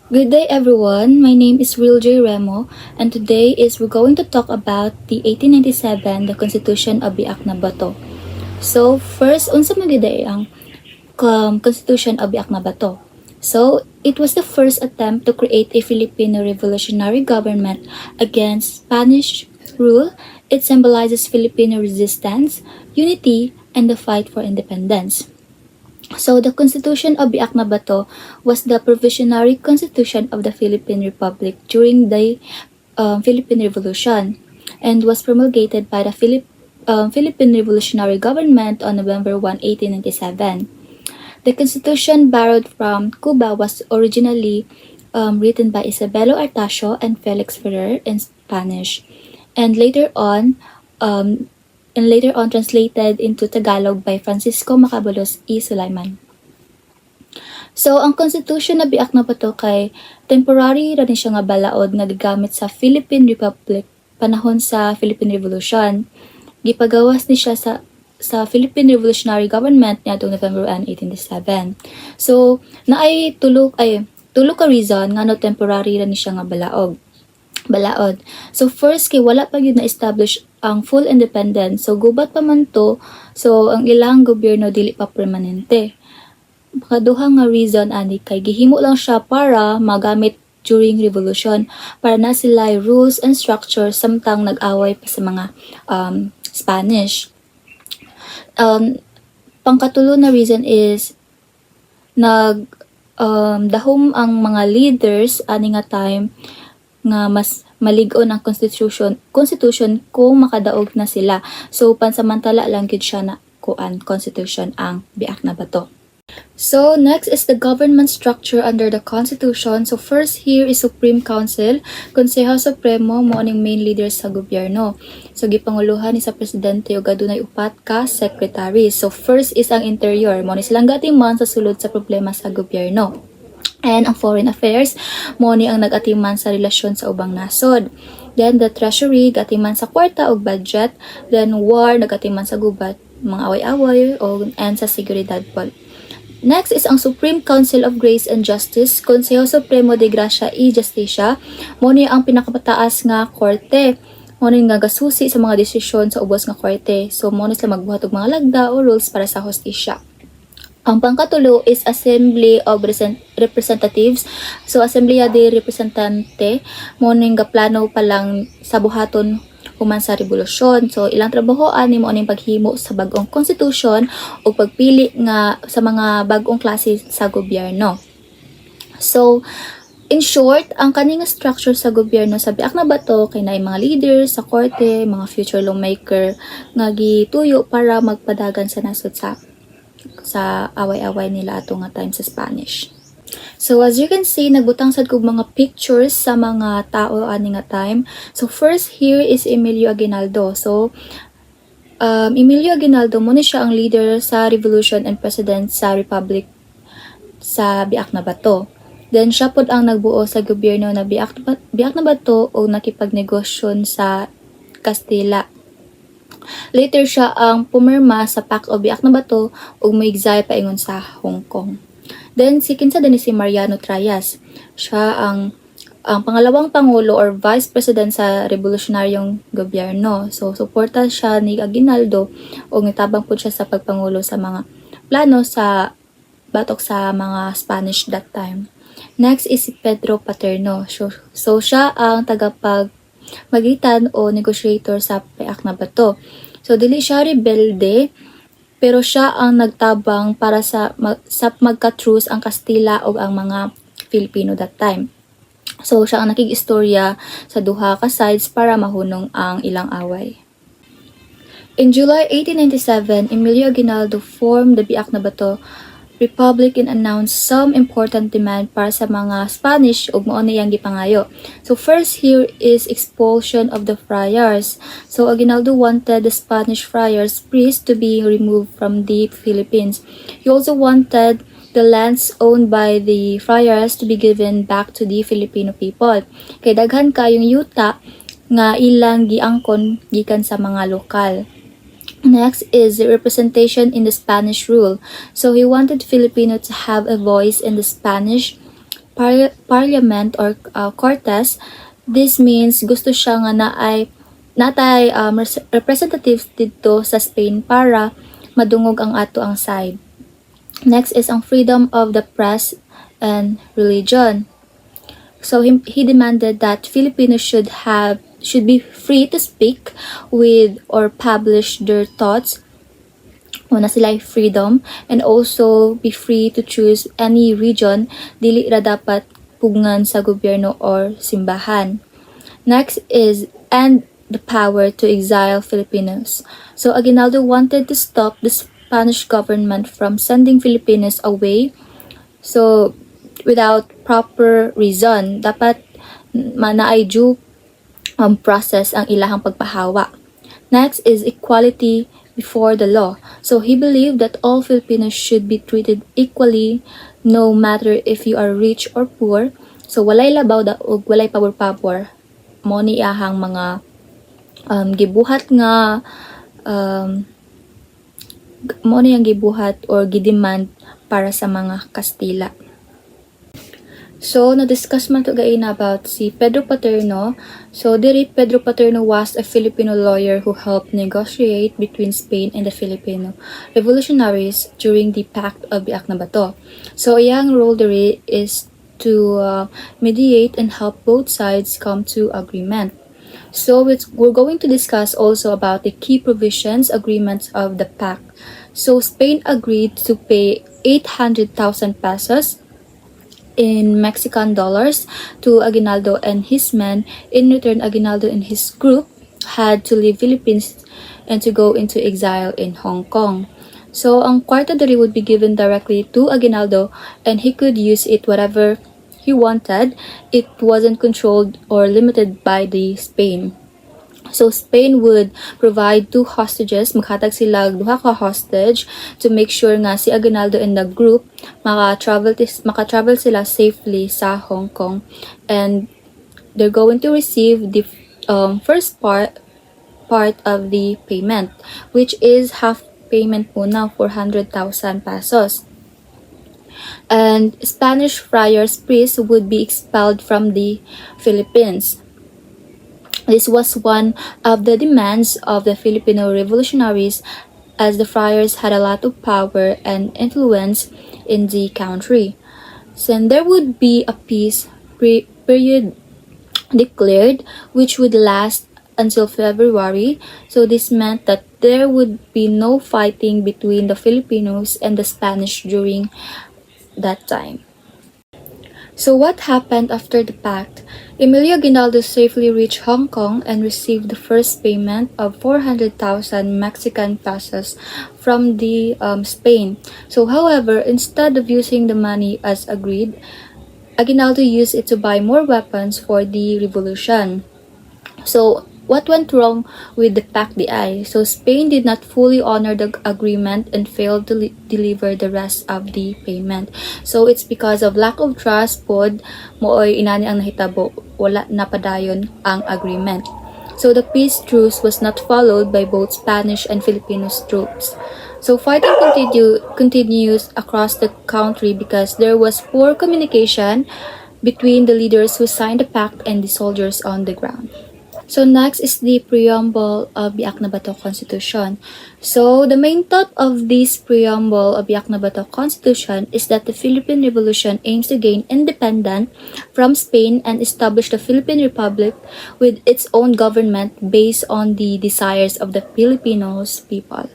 Good day everyone, my name is Real J. Remo and today we're going to talk about the 1897, the Constitution of Biak-na-Bato. So first, unsa man gyud ang Constitution of Biak-na-Bato? So it was the first attempt to create a Filipino revolutionary government against Spanish rule. It symbolizes Filipino resistance, unity, and the fight for independence. So the Constitution of Biak-na-Bato was the provisionary constitution of the Philippine Republic during the Philippine Revolution and was promulgated by the Philippine Revolutionary Government on November 1, 1897. The Constitution borrowed from Cuba was originally written by Isabelo Artacio and Felix Ferrer in Spanish and later on translated into Tagalog by Francisco Macabulos E. Sulaiman. So, ang Constitution na Biak-na-Bato kay temporary ra ni siya nga balaod nga gigamit sa Philippine Republic panahon sa Philippine Revolution. Gipagawas ni siya sa Philippine Revolutionary Government niadtong November 1, 1897. So, naay tulo ka reason nga no temporary ra ni siya nga balaod. So first kay wala pa gyud na establish ang full independence. So gubat pa man to. So ang ilang gobyerno dili pa permanente. Kaduha nga reason ani kay gihimo lang siya para magamit during revolution para na sila rules and structure samtang nag-away pa sa mga Spanish. Pangkatulo na reason is dahom ang mga leaders ani nga time nga mas malig-on ang constitution kung makadaog na sila. So pansamantala lang gid siya na constitution ang Biak-na-Bato. So next is the government structure under the constitution. So first here is Supreme Council, Konseho Supremo mo ning main leaders sa gobyerno. So gipanguluhan ni sa presidente ug adunay upat ka secretary. So first is ang interior, mo ni silang gatiman sa sulod sa problema sa gobyerno. And ang foreign affairs, mo ni ang nag-atiman sa relasyon sa ubang nasod. Then the treasury, gatiman sa kwarta o budget. Then war, nagatiman sa gubat, mga away-away, and sa seguridad po. Next is ang Supreme Council of Grace and Justice, Consejo Supremo de Gracia y Justicia. Mo ni ang pinakapataas nga korte. Mo ni nga gasusi sa mga desisyon sa ubos nga korte. So mo ni sila magbuhat og mga lagda o rules para sa hustisya. Ang pangkatulo is Assembly of Representatives. So, Assembleya de Representante, mo ning gaplano pa lang sa buhaton human sa revolusyon. So, ilang trabahoan ni mo ning paghimo sa bagong constitution o pagpili nga sa mga bagong klase sa gobyerno. So, in short, ang kaning structure sa gobyerno sa Biak-na-Bato kay naay mga leaders sa korte, mga future lawmaker nga gituyo para magpadagan sa nasod sa away-away nila ato nga time sa Spanish. So as you can see, nagbutang sad kog mga pictures sa mga tao ani nga time. So first here is Emilio Aguinaldo. So Emilio Aguinaldo mo ni siya ang leader sa revolution and president sa republic sa Biak-na-Bato. Then siya pod ang nagbuo sa gobyerno na Biak-na-Bato o nakipagnegosyon sa Castilla. Later siya ang pumirma sa Pact of Biak-na-Bato ug moigzay paingon sa Hong Kong. Then si Mariano Trias. Siya ang pangalawang pangulo or vice president sa revolutionaryong gobyerno. So suporta siya ni Aguinaldo ug nitabang pud siya sa pagpangulo sa mga plano sa batok sa mga Spanish that time. Next is si Pedro Paterno. So siya ang tagapagmagitan o negotiator sa Biak-na-Bato. So dili siya rebelde, pero siya ang nagtabang para sa magka-truce ang Kastila o ang mga Filipino that time. So siya ang nakig-istorya sa duha ka sides para mahunong ang ilang away. In July 1897, Emilio Aguinaldo formed the Biak-na-Bato Republic and announced some important demand para sa mga Spanish ug mao niyang gipangayo. So first here is expulsion of the friars. So Aguinaldo wanted the Spanish friars priests to be removed from the Philippines. He also wanted the lands owned by the friars to be given back to the Filipino people. Kay daghan kayong yuta nga ilang giangkon gikan sa mga lokal. Next is representation in the Spanish rule. So he wanted Filipino to have a voice in the Spanish parliament or Cortes. This means gusto siya nga natay representatives dito sa Spain para madungog ang ato ang side. Next is ang freedom of the press and religion. So he demanded that Filipinos should be free to speak with or publish their thoughts. Una sila freedom, and also be free to choose any region dili ra dapat pugngan sa gobyerno or simbahan. Next is and the power to exile Filipinos. So Aguinaldo wanted to stop the Spanish government from sending Filipinos away. So without proper reason, dapat naay due process ang ilahang pagpahawa. Next is equality before the law. So he believed that all Filipinos should be treated equally no matter if you are rich or poor. So walay labaw da ug walay pabor-pabor. Mo ni ahang mga gibuhat nga mo niyang gibuhat or gidemand para sa mga Kastila. So, na-discuss man to gaina about si Pedro Paterno. So, diri Pedro Paterno was a Filipino lawyer who helped negotiate between Spain and the Filipino revolutionaries during the Pact of Biak-na-Bato. So, iyang role diri is to mediate and help both sides come to agreement. So, we're going to discuss also about the key provisions, agreements of the Pact. So, Spain agreed to pay 800,000 pesos in Mexican dollars to Aguinaldo and his men. In return, Aguinaldo and his group had to leave Philippines and to go into exile in Hong Kong. So, ang kwarta diri would be given directly to Aguinaldo and he could use it whatever he wanted. It wasn't controlled or limited by the Spain. So, Spain would provide 2 hostages, maghatag sila duha ka hostage to make sure nga si Aguinaldo and the group maka-travel sila safely sa Hong Kong, and they're going to receive the first part of the payment, which is half payment muna, 400,000 pesos. And Spanish friars priests would be expelled from the Philippines. This was one of the demands of the Filipino revolutionaries, as the friars had a lot of power and influence in the country. So there would be a peace period declared, which would last until February. So this meant that there would be no fighting between the Filipinos and the Spanish during that time. So what happened after the pact? Emilio Aguinaldo safely reached Hong Kong and received the first payment of 400,000 Mexican pesos from the Spain. So however, instead of using the money as agreed, Aguinaldo used it to buy more weapons for the revolution. So what went wrong with the Pact DI? So Spain did not fully honor the agreement and failed to deliver the rest of the payment. So it's because of lack of trust pod mooy inani ang nahitabo, wala napadayon ang agreement. So the peace truce was not followed by both Spanish and Filipino troops. So fighting continues across the country because there was poor communication between the leaders who signed the pact and the soldiers on the ground. So next is the preamble of Biak-na-Bato Constitution. So the main thought of this preamble of Biak-na-Bato Constitution is that the Philippine Revolution aims to gain independence from Spain and establish the Philippine Republic with its own government based on the desires of the Filipinos people.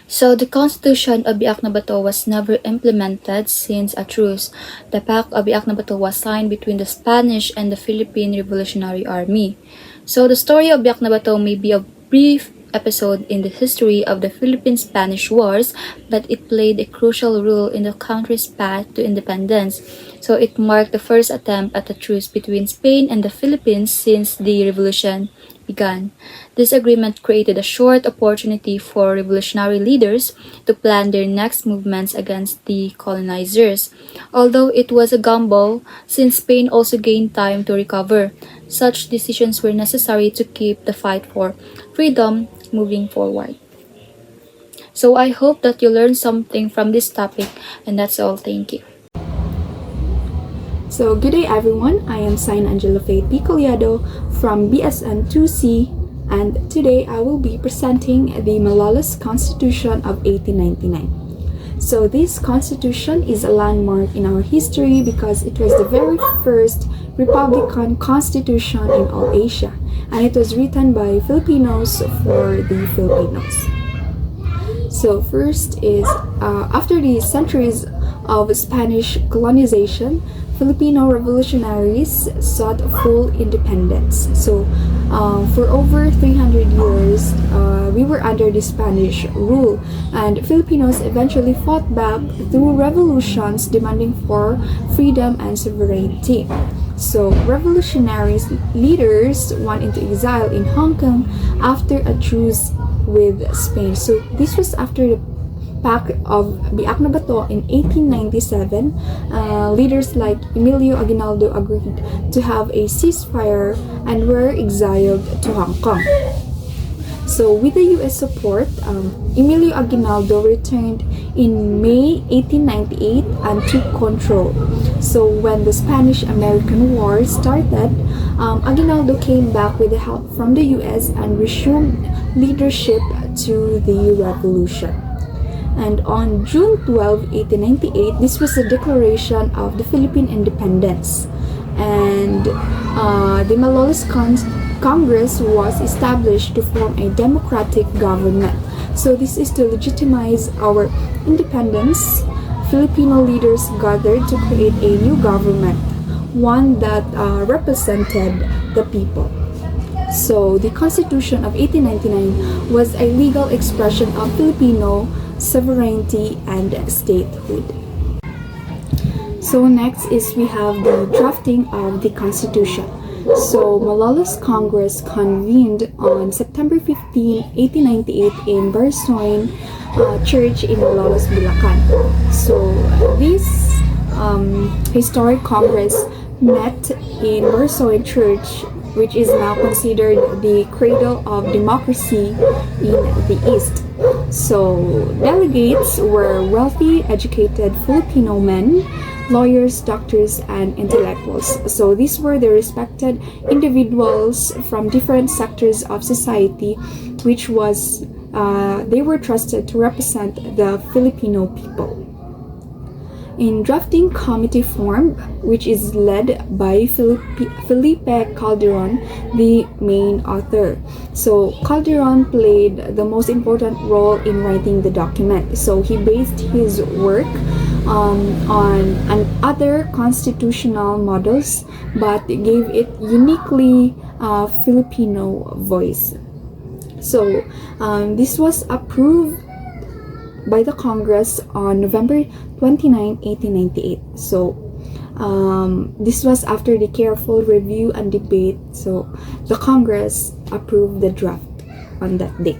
So the Constitution of Biak-na-Bato was never implemented since a truce. The Pact of Biak-na-Bato was signed between the Spanish and the Philippine Revolutionary Army. So the story of Biak-na-Bato may be a brief episode in the history of the Philippine-Spanish Wars, but it played a crucial role in the country's path to independence. So it marked the first attempt at a truce between Spain and the Philippines since the revolution began. This agreement created a short opportunity for revolutionary leaders to plan their next movements against the colonizers. Although it was a gamble, since Spain also gained time to recover, such decisions were necessary to keep the fight for freedom moving forward. So I hope that you learned something from this topic, and that's all. Thank you. So, good day everyone. I am Sain Angela Faith Picoleado from BSN 2C, and today I will be presenting the Malolos Constitution of 1899. So, this constitution is a landmark in our history because it was the very first Republican constitution in all Asia, and it was written by Filipinos for the Filipinos. So first is, after the centuries of Spanish colonization, Filipino revolutionaries sought full independence. So for over 300 years, we were under the Spanish rule, and Filipinos eventually fought back through revolutions demanding for freedom and sovereignty. So revolutionary leaders went into exile in Hong Kong after a truce with Spain. So this was after the Pact of Biak-na-Bato in 1897. Leaders like Emilio Aguinaldo agreed to have a ceasefire and were exiled to Hong Kong. So with the US support, Emilio Aguinaldo returned in May 1898 and took control. So when the Spanish-American War started, Aguinaldo came back with the help from the US and resumed leadership to the revolution. And on June 12, 1898, this was the declaration of the Philippine independence. And the Malolos Congress was established to form a democratic government. So this is to legitimize our independence. Filipino leaders gathered to create a new government, one that represented the people. So the Constitution of 1899 was a legal expression of Filipino sovereignty and statehood. So next is we have the drafting of the Constitution. So Malolos Congress convened on September 15, 1898 in Barsoin Church in Malolos, Bulacan. So this historic Congress met in Barsoin Church, which is now considered the cradle of democracy in the East. So delegates were wealthy, educated Filipino men, lawyers, doctors, and intellectuals. So these were the respected individuals from different sectors of society, which was they were trusted to represent the Filipino people. In drafting committee formed, which is led by Felipe Calderon, the main author. So Calderon played the most important role in writing the document. So he based his work on other constitutional models, but gave it uniquely Filipino voice. So this was approved by the Congress on November 29, 1898. So this was after the careful review and debate. So the Congress approved the draft on that date.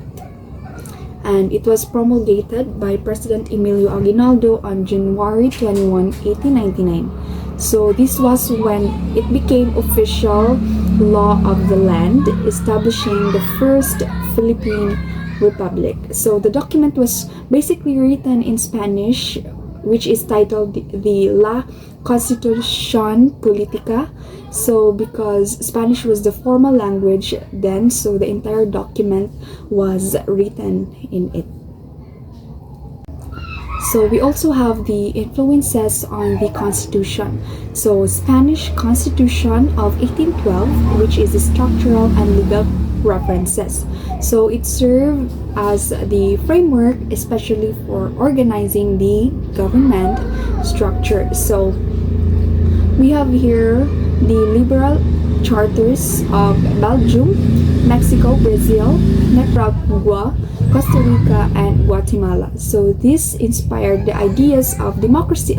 And it was promulgated by President Emilio Aguinaldo on January 21, 1899. So this was when it became official law of the land, establishing the first Philippine Republic. So the document was basically written in Spanish, which is titled the La Constitución Política. So because Spanish was the formal language then, so the entire document was written in it. So we also have the influences on the Constitution. So Spanish Constitution of 1812, which is the structural and legal references. So it served as the framework, especially for organizing the government structure. So we have here the liberal charters of Belgium, Mexico, Brazil, Nicaragua, Costa Rica, and Guatemala. So this inspired the ideas of democracy,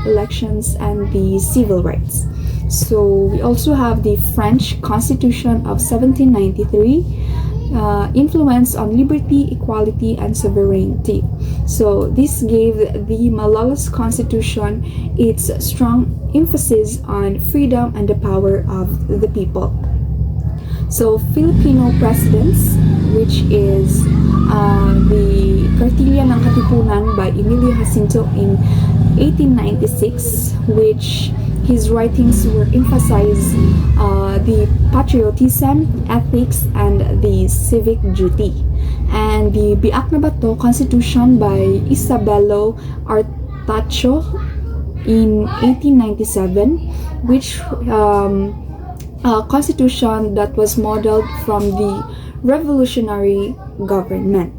elections, and the civil rights. So we also have the French Constitution of 1793, influence on liberty, equality, and sovereignty. So this gave the Malolos Constitution its strong emphasis on freedom and the power of the people. So Filipino presidents which is the Kartilya ng Katipunan by Emilio Jacinto in 1896, which his writings were emphasize the patriotism, ethics, and the civic duty. And the Biak-na-Bato Constitution by Isabelo Artacho in 1897, which a constitution that was modeled from the revolutionary government,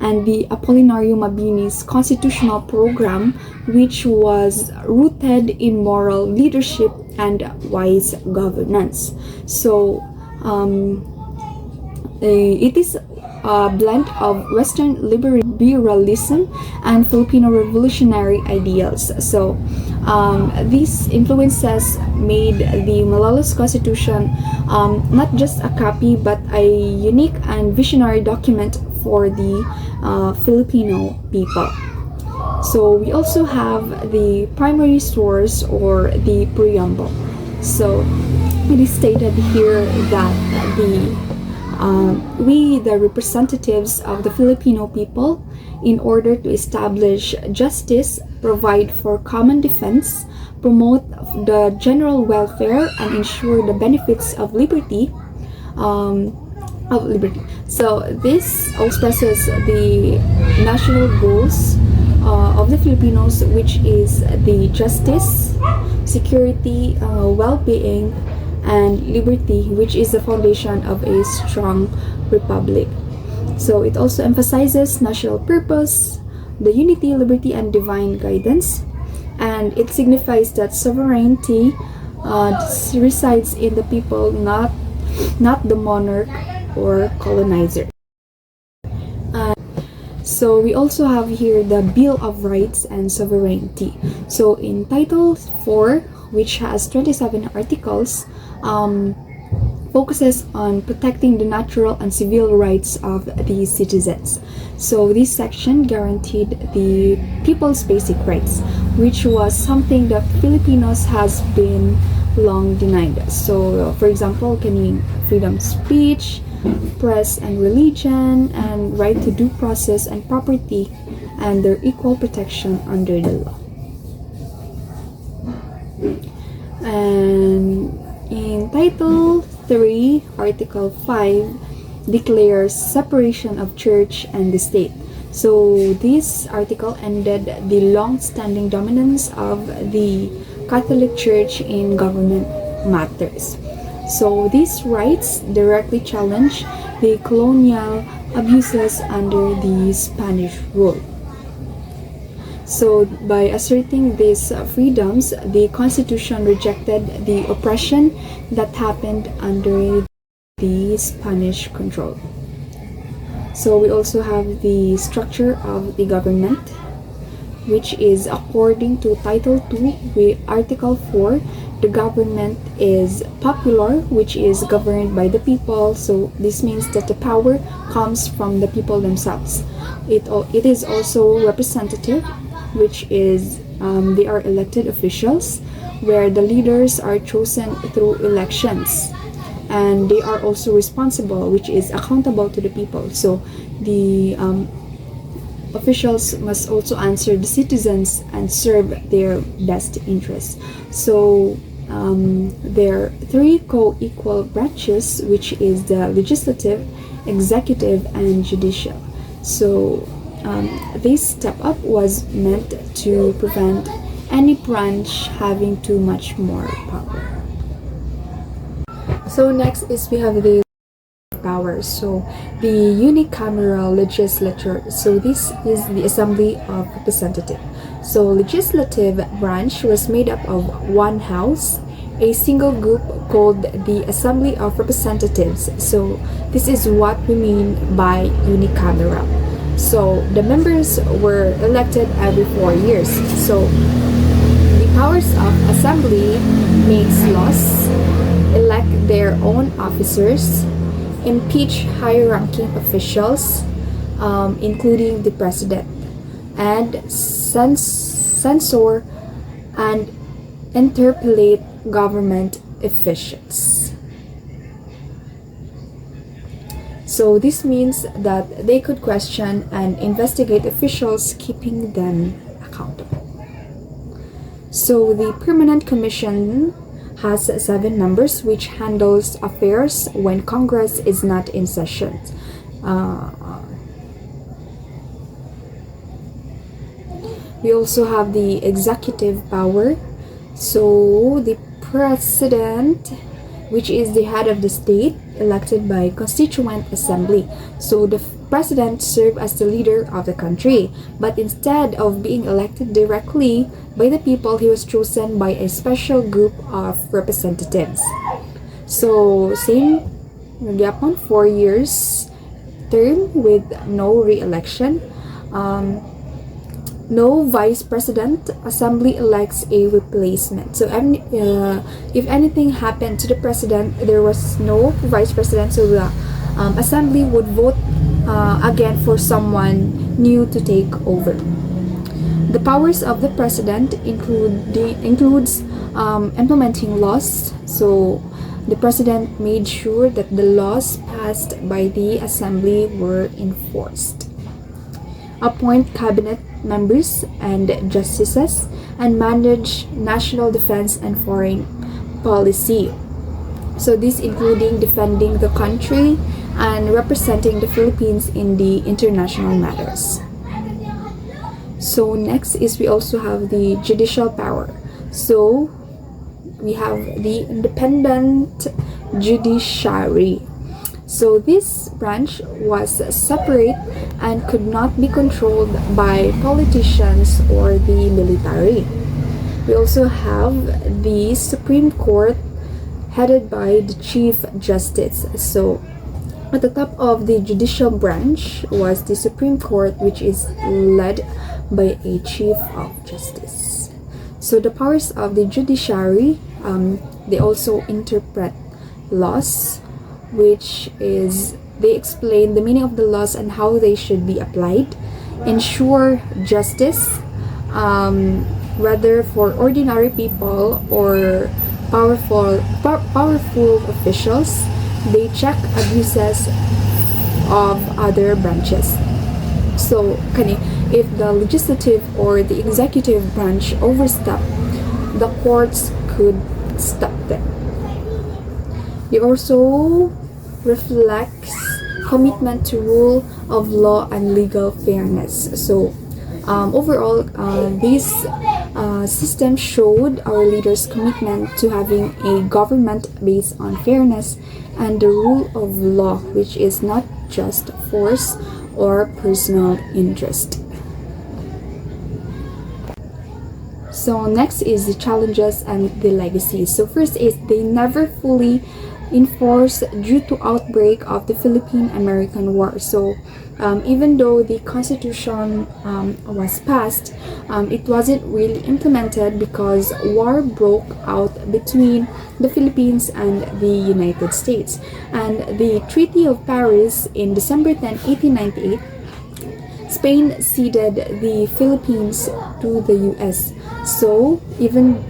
and the Apolinario Mabini's constitutional program, which was rooted in moral leadership and wise governance. So it is a blend of Western liberalism and Filipino revolutionary ideals. So these influences made the Malolos Constitution not just a copy but a unique and visionary document for the Filipino people. So we also have the primary source or the preamble. So it is stated here that we, the representatives of the Filipino people, in order to establish justice, provide for common defense, promote the general welfare, and ensure the benefits of liberty. So this expresses the national goals of the Filipinos, which is the justice, security, well-being, and liberty, which is the foundation of a strong republic. So it also emphasizes national purpose, the unity, liberty, and divine guidance, and it signifies that sovereignty resides in the people, not the monarch or colonizer. So we also have here the Bill of Rights and Sovereignty. So in Title 4, which has 27 articles, focuses on protecting the natural and civil rights of the citizens. So this section guaranteed the people's basic rights, which was something that Filipinos has been long denied. So for example, freedom of speech, press and religion, and right to due process and property, and their equal protection under the law. And in Title 3, Article 5 declares separation of church and the state. So this article ended the long-standing dominance of the Catholic Church in government matters. So these rights directly challenge the colonial abuses under the Spanish rule. So by asserting these freedoms, the Constitution rejected the oppression that happened under the Spanish control. So we also have the structure of the government, which is according to Title 2 with Article 4, the government is popular, which is governed by the people. So this means that the power comes from the people themselves. It is also representative, which is they are elected officials, where the leaders are chosen through elections, and they are also responsible, which is accountable to the people. So the officials must also answer the citizens and serve their best interests. So there are three co-equal branches, which is the legislative, executive, and judicial. So this step up was meant to prevent any branch having too much more power. So next is we have the powers. So the unicameral legislature. So this is the Assembly of Representatives. So legislative branch was made up of one house, a single group called the Assembly of Representatives. So this is what we mean by unicameral. So the members were elected every 4 years. So the powers of assembly makes laws, elect their own officers, impeach higher-ranking officials, including the president, and censor and interpellate government officials. So this means that they could question and investigate officials, keeping them accountable. So the Permanent Commission has 7 members, which handles affairs when Congress is not in session. We also have the executive power. So the president, which is the head of the state, elected by constituent assembly. So the president serves as the leader of the country, but instead of being elected directly by the people, he was chosen by a special group of representatives. So same gyapon, 4 years term with no re-election. No vice president. Assembly elects a replacement. So if anything happened to the president, there was no vice president, so the assembly would vote again for someone new to take over. The powers of the president includes implementing laws. So the president made sure that the laws passed by the assembly were enforced. Appoint cabinet members and justices, and manage national defense and foreign policy. So this including defending the country and representing the Philippines in the international matters. So next is we also have the judicial power. So we have the independent judiciary. So this branch was separate and could not be controlled by politicians or the military. We also have the Supreme Court, headed by the Chief Justice. So at the top of the judicial branch was the Supreme Court, which is led by a Chief of Justice. So the powers of the judiciary, they also interpret laws, which is they explain the meaning of the laws and how they should be applied, ensure justice, whether for ordinary people or powerful officials. They check abuses of other branches. So if the legislative or the executive branch overstep, the courts could stop them. It also reflects commitment to rule of law and legal fairness. So overall, this system showed our leaders' commitment to having a government based on fairness and the rule of law, which is not just force or personal interest. So next is the challenges and the legacies. So first is they never fully enforced due to outbreak of the Philippine-American War. So even though the Constitution was passed, it wasn't really implemented because war broke out between the Philippines and the United States. And the Treaty of Paris in December 10, 1898, Spain ceded the Philippines to the US. So even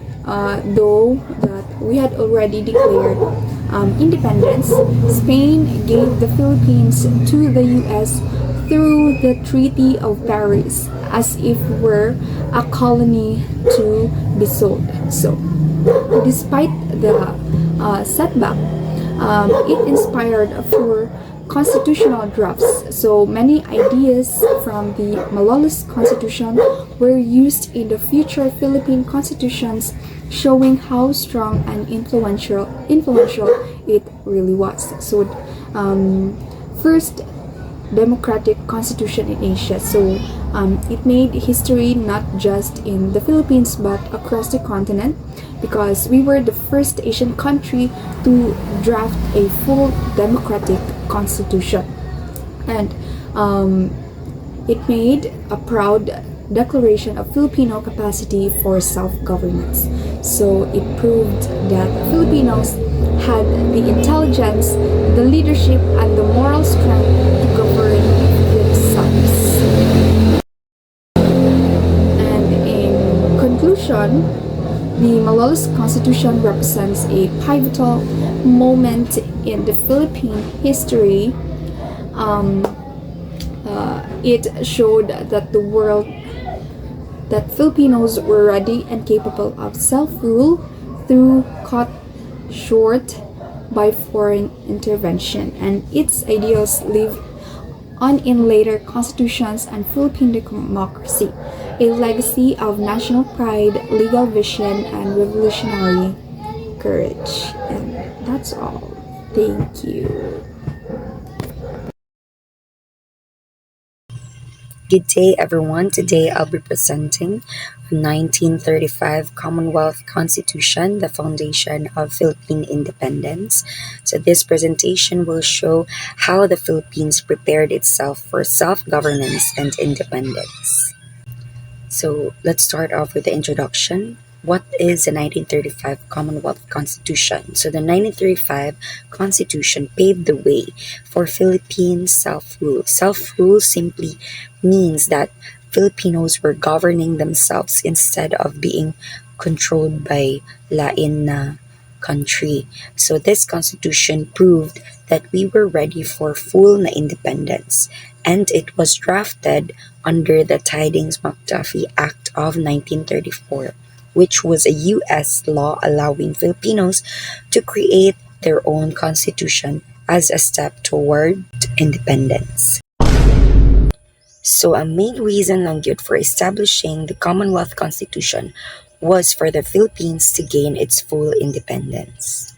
though that we had already declared independence, Spain gave the Philippines to the US through the Treaty of Paris as if were a colony to be sold. So despite the setback, it inspired for constitutional drafts. So many ideas from the Malolos Constitution were used in the future Philippine constitutions, showing how strong and influential it really was. So first democratic constitution in Asia. So it made history not just in the Philippines but across the continent, because we were the first Asian country to draft a full democratic constitution. And it made a proud declaration of Filipino capacity for self-governance. So it proved that Filipinos had the intelligence, the leadership, and the moral strength to govern themselves. And in conclusion, the Malolos Constitution represents a pivotal moment in the Philippine history Um, it showed that the world that Filipinos were ready and capable of self-rule through cut short by foreign intervention, and its ideals live on in later constitutions and Philippine democracy, a legacy of national pride, legal vision, and revolutionary courage. And that's all. Thank you. Good day, everyone. Today I'll be presenting the 1935 Commonwealth Constitution, the foundation of Philippine independence. So, this presentation will show how the Philippines prepared itself for self governance and independence. So, let's start off with the introduction. What is the 1935 Commonwealth Constitution? So, the 1935 Constitution paved the way for Philippine self-rule. Self-rule simply means that Filipinos were governing themselves instead of being controlled by lain na country. So, this constitution proved that we were ready for full na independence, and it was drafted under the Tidings-McDuffie Act of 1934, which was a U.S. law allowing Filipinos to create their own constitution as a step toward independence. So, a main reason lang yun for establishing the Commonwealth Constitution was for the Philippines to gain its full independence.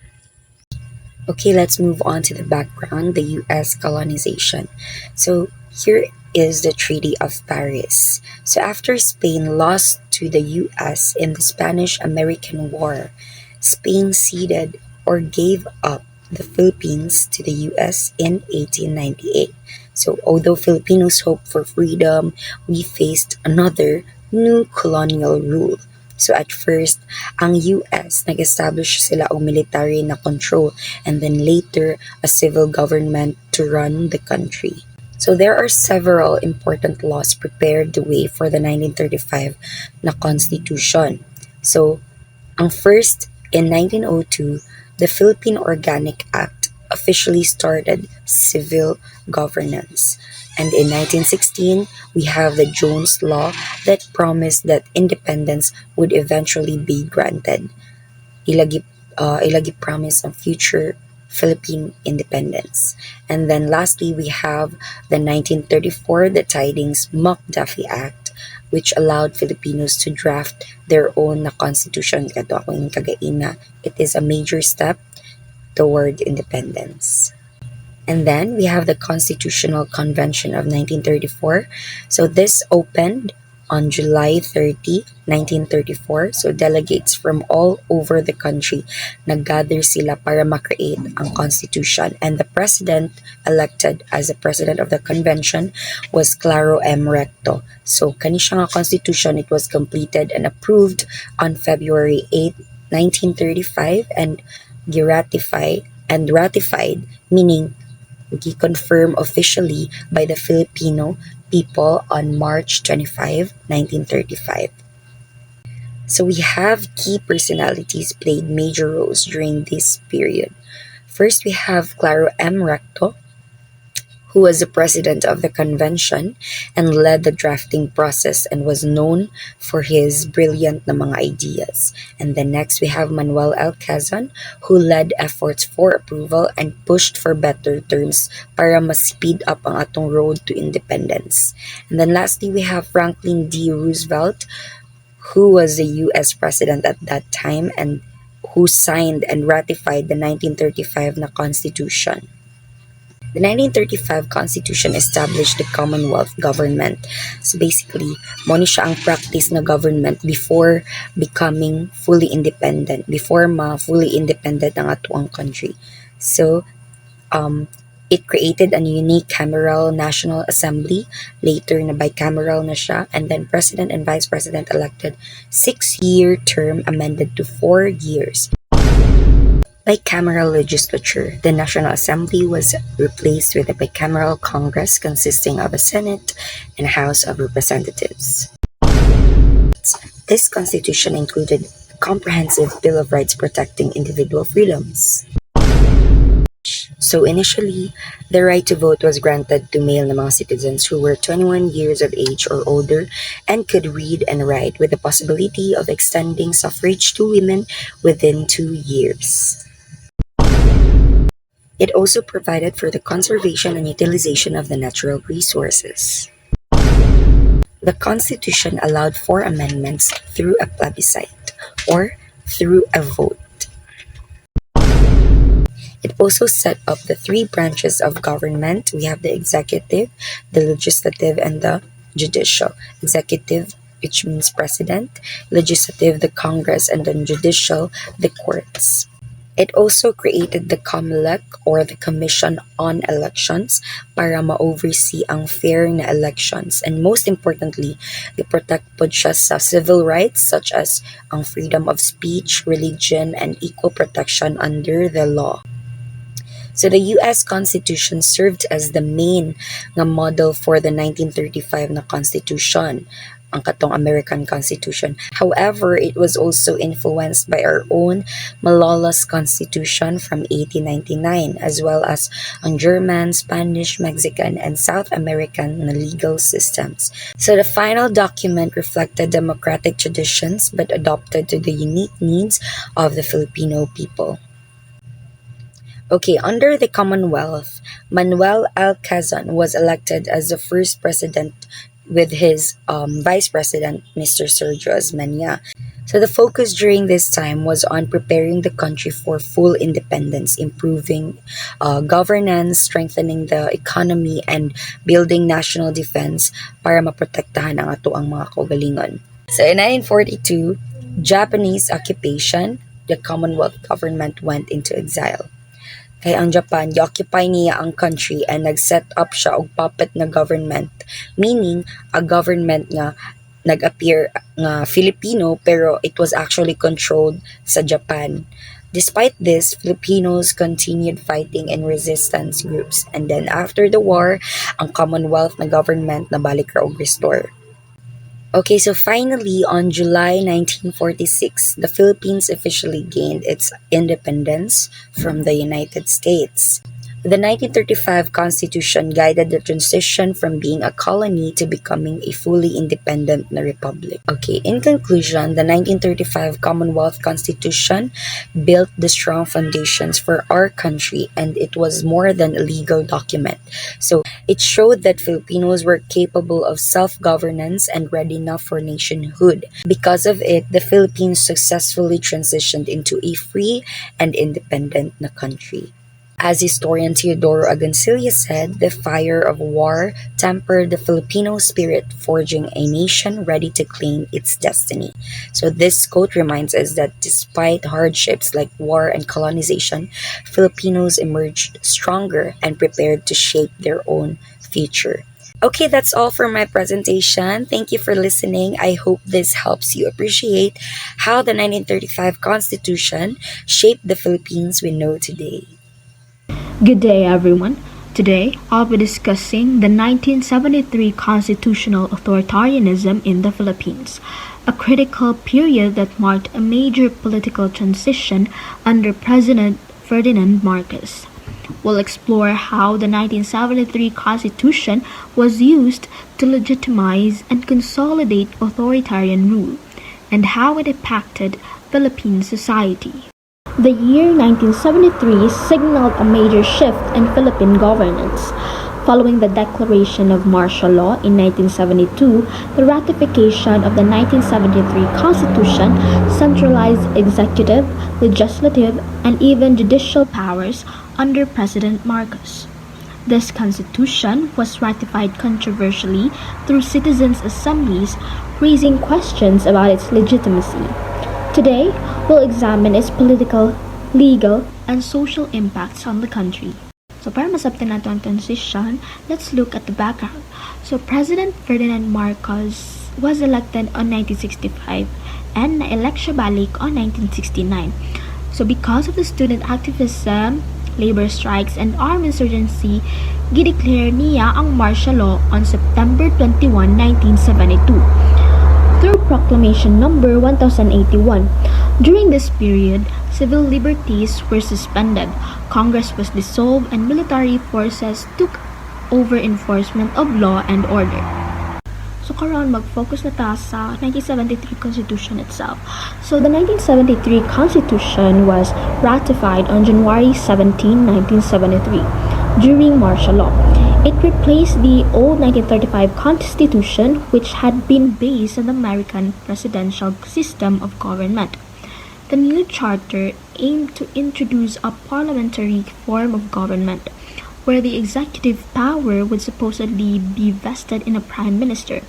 Okay, let's move on to the background, the U.S. colonization. So, here is the Treaty of Paris. So, after Spain lost to the U.S. in the Spanish-American War, Spain ceded or gave up the Philippines to the U.S. in 1898. So, although Filipinos hoped for freedom, we faced another new colonial rule. So at first, ang US nag-establish sila og military na control, and then later a civil government to run the country. So there are several important laws prepared the way for the 1935 na constitution. So ang first, in 1902, the Philippine Organic Act officially started civil governance. And in 1916, we have the Jones Law that promised that independence would eventually be granted. Ilagi promise of future Philippine independence. And then lastly, we have the 1934, the Tidings-McDuffie Act, which allowed Filipinos to draft their own na constitution. Kato ako yung kagaina. It is a major step toward independence. And then we have the Constitutional Convention of 1934. So this opened on July 30, 1934. So delegates from all over the country naggather sila para makreate ang constitution. And the president elected as the president of the convention was Claro M. Recto. So kani siya nga constitution, it was completed and approved on February 8, 1935 and ratified, meaning confirmed officially by the Filipino people on March 25, 1935. So we have key personalities played major roles during this period. First, we have Claro M. Recto, who was the president of the convention and led the drafting process and was known for his brilliant na mga ideas. And then next, we have Manuel L. Quezon, who led efforts for approval and pushed for better terms para mas speed up ang atong road to independence. And then lastly, we have Franklin D. Roosevelt, who was the U.S. president at that time and who signed and ratified the 1935 na Constitution. The 1935 Constitution established the Commonwealth government. So basically, mo ni siya ang practice na government before becoming fully independent, before fully independent ang atuang country. So, it created a unicameral National Assembly, later na bicameral na siya, and then President and Vice President elected 6-year term amended to 4 years. Bicameral legislature. The National Assembly was replaced with a bicameral Congress consisting of a Senate and House of Representatives. This constitution included a comprehensive Bill of Rights protecting individual freedoms. So initially, the right to vote was granted to male na mga citizens who were 21 years of age or older and could read and write, with the possibility of extending suffrage to women within 2 years. It also provided for the conservation and utilization of the natural resources. The Constitution allowed for amendments through a plebiscite or through a vote. It also set up the three branches of government. We have the executive, the legislative, and the judicial. Executive, which means president, legislative, the Congress, and then judicial, the courts. It also created the COMELEC or the Commission on Elections para ma-oversee ang fair na elections. And most importantly, i-protect po siya sa civil rights such as ang freedom of speech, religion, and equal protection under the law. So the U.S. Constitution served as the main nga model for the 1935 na Constitution, ang katong American Constitution. However, it was also influenced by our own Malolos Constitution from 1899, as well as ang German, Spanish, Mexican, and South American na legal systems. So the final document reflected democratic traditions but adopted to the unique needs of the Filipino people. Okay, under the Commonwealth, Manuel L. Quezon was elected as the first president with his vice president, Mr. Sergio Osmeña. So the focus during this time was on preparing the country for full independence, improving governance, strengthening the economy, and building national defense para maprotektahan ang ato ang mga kaugalingon. So in 1942, Japanese occupation, the Commonwealth government went into exile. Kaya ang Japan, i-occupy niya ang country and nag-set up siya og puppet na government. Meaning, a government nga nag-appear nga Filipino pero it was actually controlled sa Japan. Despite this, Filipinos continued fighting in resistance groups. And then after the war, ang Commonwealth na government nabalik ra og restore. Okay, so finally, on July 1946, the Philippines officially gained its independence from the United States. The 1935 Constitution guided the transition from being a colony to becoming a fully independent na republic. Okay, in conclusion, the 1935 Commonwealth Constitution built the strong foundations for our country, and it was more than a legal document. So it showed that Filipinos were capable of self-governance and ready enough for nationhood. Because of it, the Philippines successfully transitioned into a free and independent na country. As historian Teodoro Agancilla said, the fire of war tempered the Filipino spirit, forging a nation ready to claim its destiny. So this quote reminds us that despite hardships like war and colonization, Filipinos emerged stronger and prepared to shape their own future. Okay, that's all for my presentation. Thank you for listening. I hope this helps you appreciate how the 1935 Constitution shaped the Philippines we know today. Good day, everyone. Today, I'll be discussing the 1973 constitutional authoritarianism in the Philippines, a critical period that marked a major political transition under President Ferdinand Marcos. We'll explore how the 1973 Constitution was used to legitimize and consolidate authoritarian rule, and how it impacted Philippine society. The year 1973 signaled a major shift in Philippine governance. Following the declaration of martial law in 1972, the ratification of the 1973 Constitution centralized executive, legislative, and even judicial powers under President Marcos. This constitution was ratified controversially through citizens' assemblies, raising questions about its legitimacy. Today, we'll examine its political, legal, and social impacts on the country. So para masabtan nato ang transition, let's look at the background. So President Ferdinand Marcos was elected on 1965 and na-elect siya balik on 1969. So because of the student activism, labor strikes, and armed insurgency, gideclare niya ang martial law on September 21, 1972. Through Proclamation Number 1081. During this period, civil liberties were suspended, Congress was dissolved and military forces took over enforcement of law and order. So karon mag-focus na ta sa 1973 Constitution itself. So the 1973 Constitution was ratified on January 17, 1973 during martial law. It replaced the old 1935 Constitution, which had been based on the American presidential system of government. The new charter aimed to introduce a parliamentary form of government where the executive power would supposedly be vested in a prime minister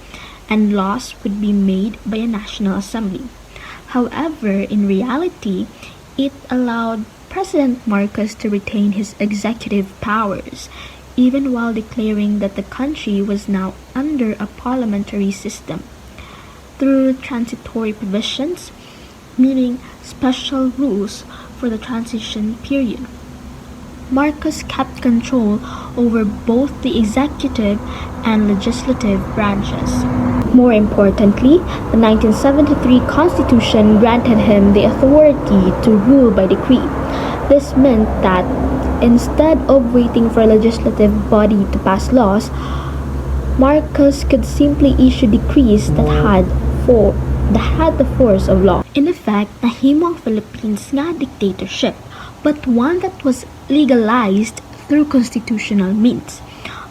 and laws would be made by a national assembly. However, in reality, it allowed President Marcos to retain his executive powers, even while declaring that the country was now under a parliamentary system. Through transitory provisions, meaning special rules for the transition period, Marcos kept control over both the executive and legislative branches. More importantly, the 1973 Constitution granted him the authority to rule by decree. This meant that instead of waiting for a legislative body to pass laws, Marcos could simply issue decrees that had the force of law. In effect, nahimo ang Philippines nga dictatorship, but one that was legalized through constitutional means.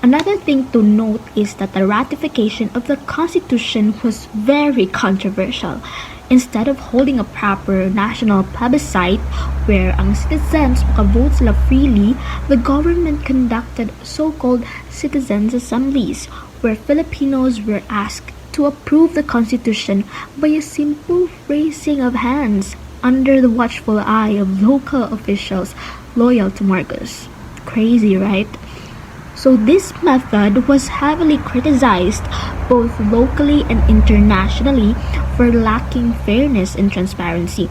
Another thing to note is that the ratification of the Constitution was very controversial. Instead of holding a proper national plebiscite where ang citizens makavote sila freely, the government conducted so-called citizens' assemblies where Filipinos were asked to approve the Constitution by a simple raising of hands under the watchful eye of local officials loyal to Marcos. Crazy, right? So this method was heavily criticized both locally and internationally for lacking fairness and transparency.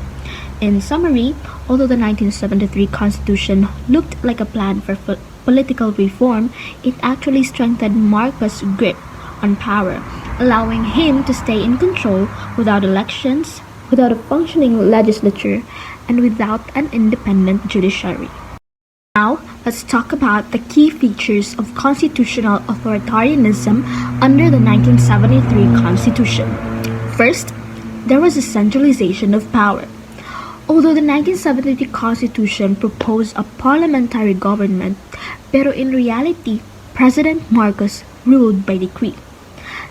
In summary, although the 1973 Constitution looked like a plan for political reform, it actually strengthened Marcos' grip on power, allowing him to stay in control without elections, without a functioning legislature, and without an independent judiciary. Now, let's talk about the key features of constitutional authoritarianism under the 1973 Constitution. First, there was a centralization of power. Although the 1973 Constitution proposed a parliamentary government, pero in reality, President Marcos ruled by decree.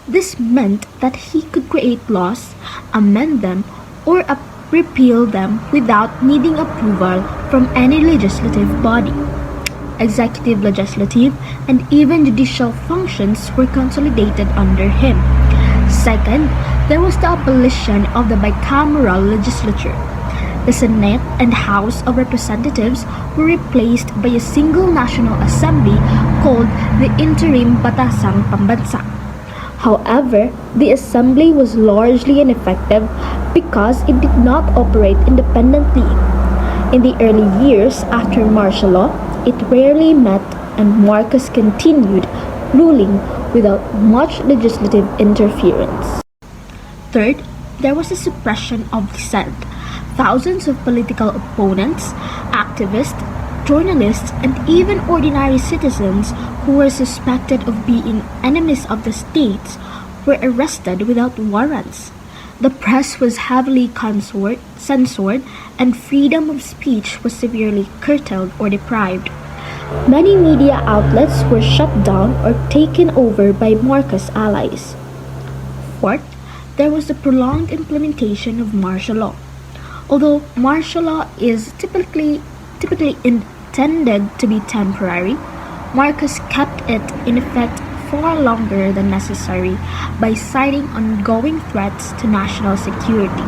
This meant that he could create laws, amend them, or repeal them without needing approval from any legislative body. Executive, legislative, and even judicial functions were consolidated under him. Second, there was the abolition of the bicameral legislature. The Senate and House of Representatives were replaced by a single National Assembly called the Interim Batasang Pambansa. However, the assembly was largely ineffective because it did not operate independently. In the early years after martial law, it rarely met and Marcos continued ruling without much legislative interference. Third, there was a suppression of dissent. Thousands of political opponents, activists, journalists, and even ordinary citizens who were suspected of being enemies of the states were arrested without warrants. The press was heavily censored, and freedom of speech was severely curtailed or deprived. Many media outlets were shut down or taken over by Marcos' allies. Fourth, there was the prolonged implementation of martial law. Although martial law is typically intended to be temporary, Marcos kept it in effect far longer than necessary by citing ongoing threats to national security.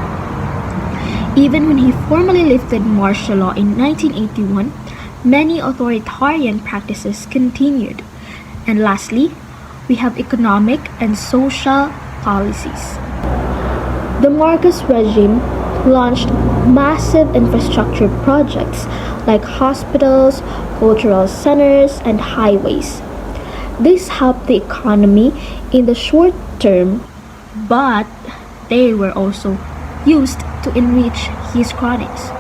Even when he formally lifted martial law in 1981, many authoritarian practices continued. And lastly, we have economic and social policies. The Marcos regime launched massive infrastructure projects like hospitals, cultural centers, and highways. This helped the economy in the short term, but they were also used to enrich his cronies.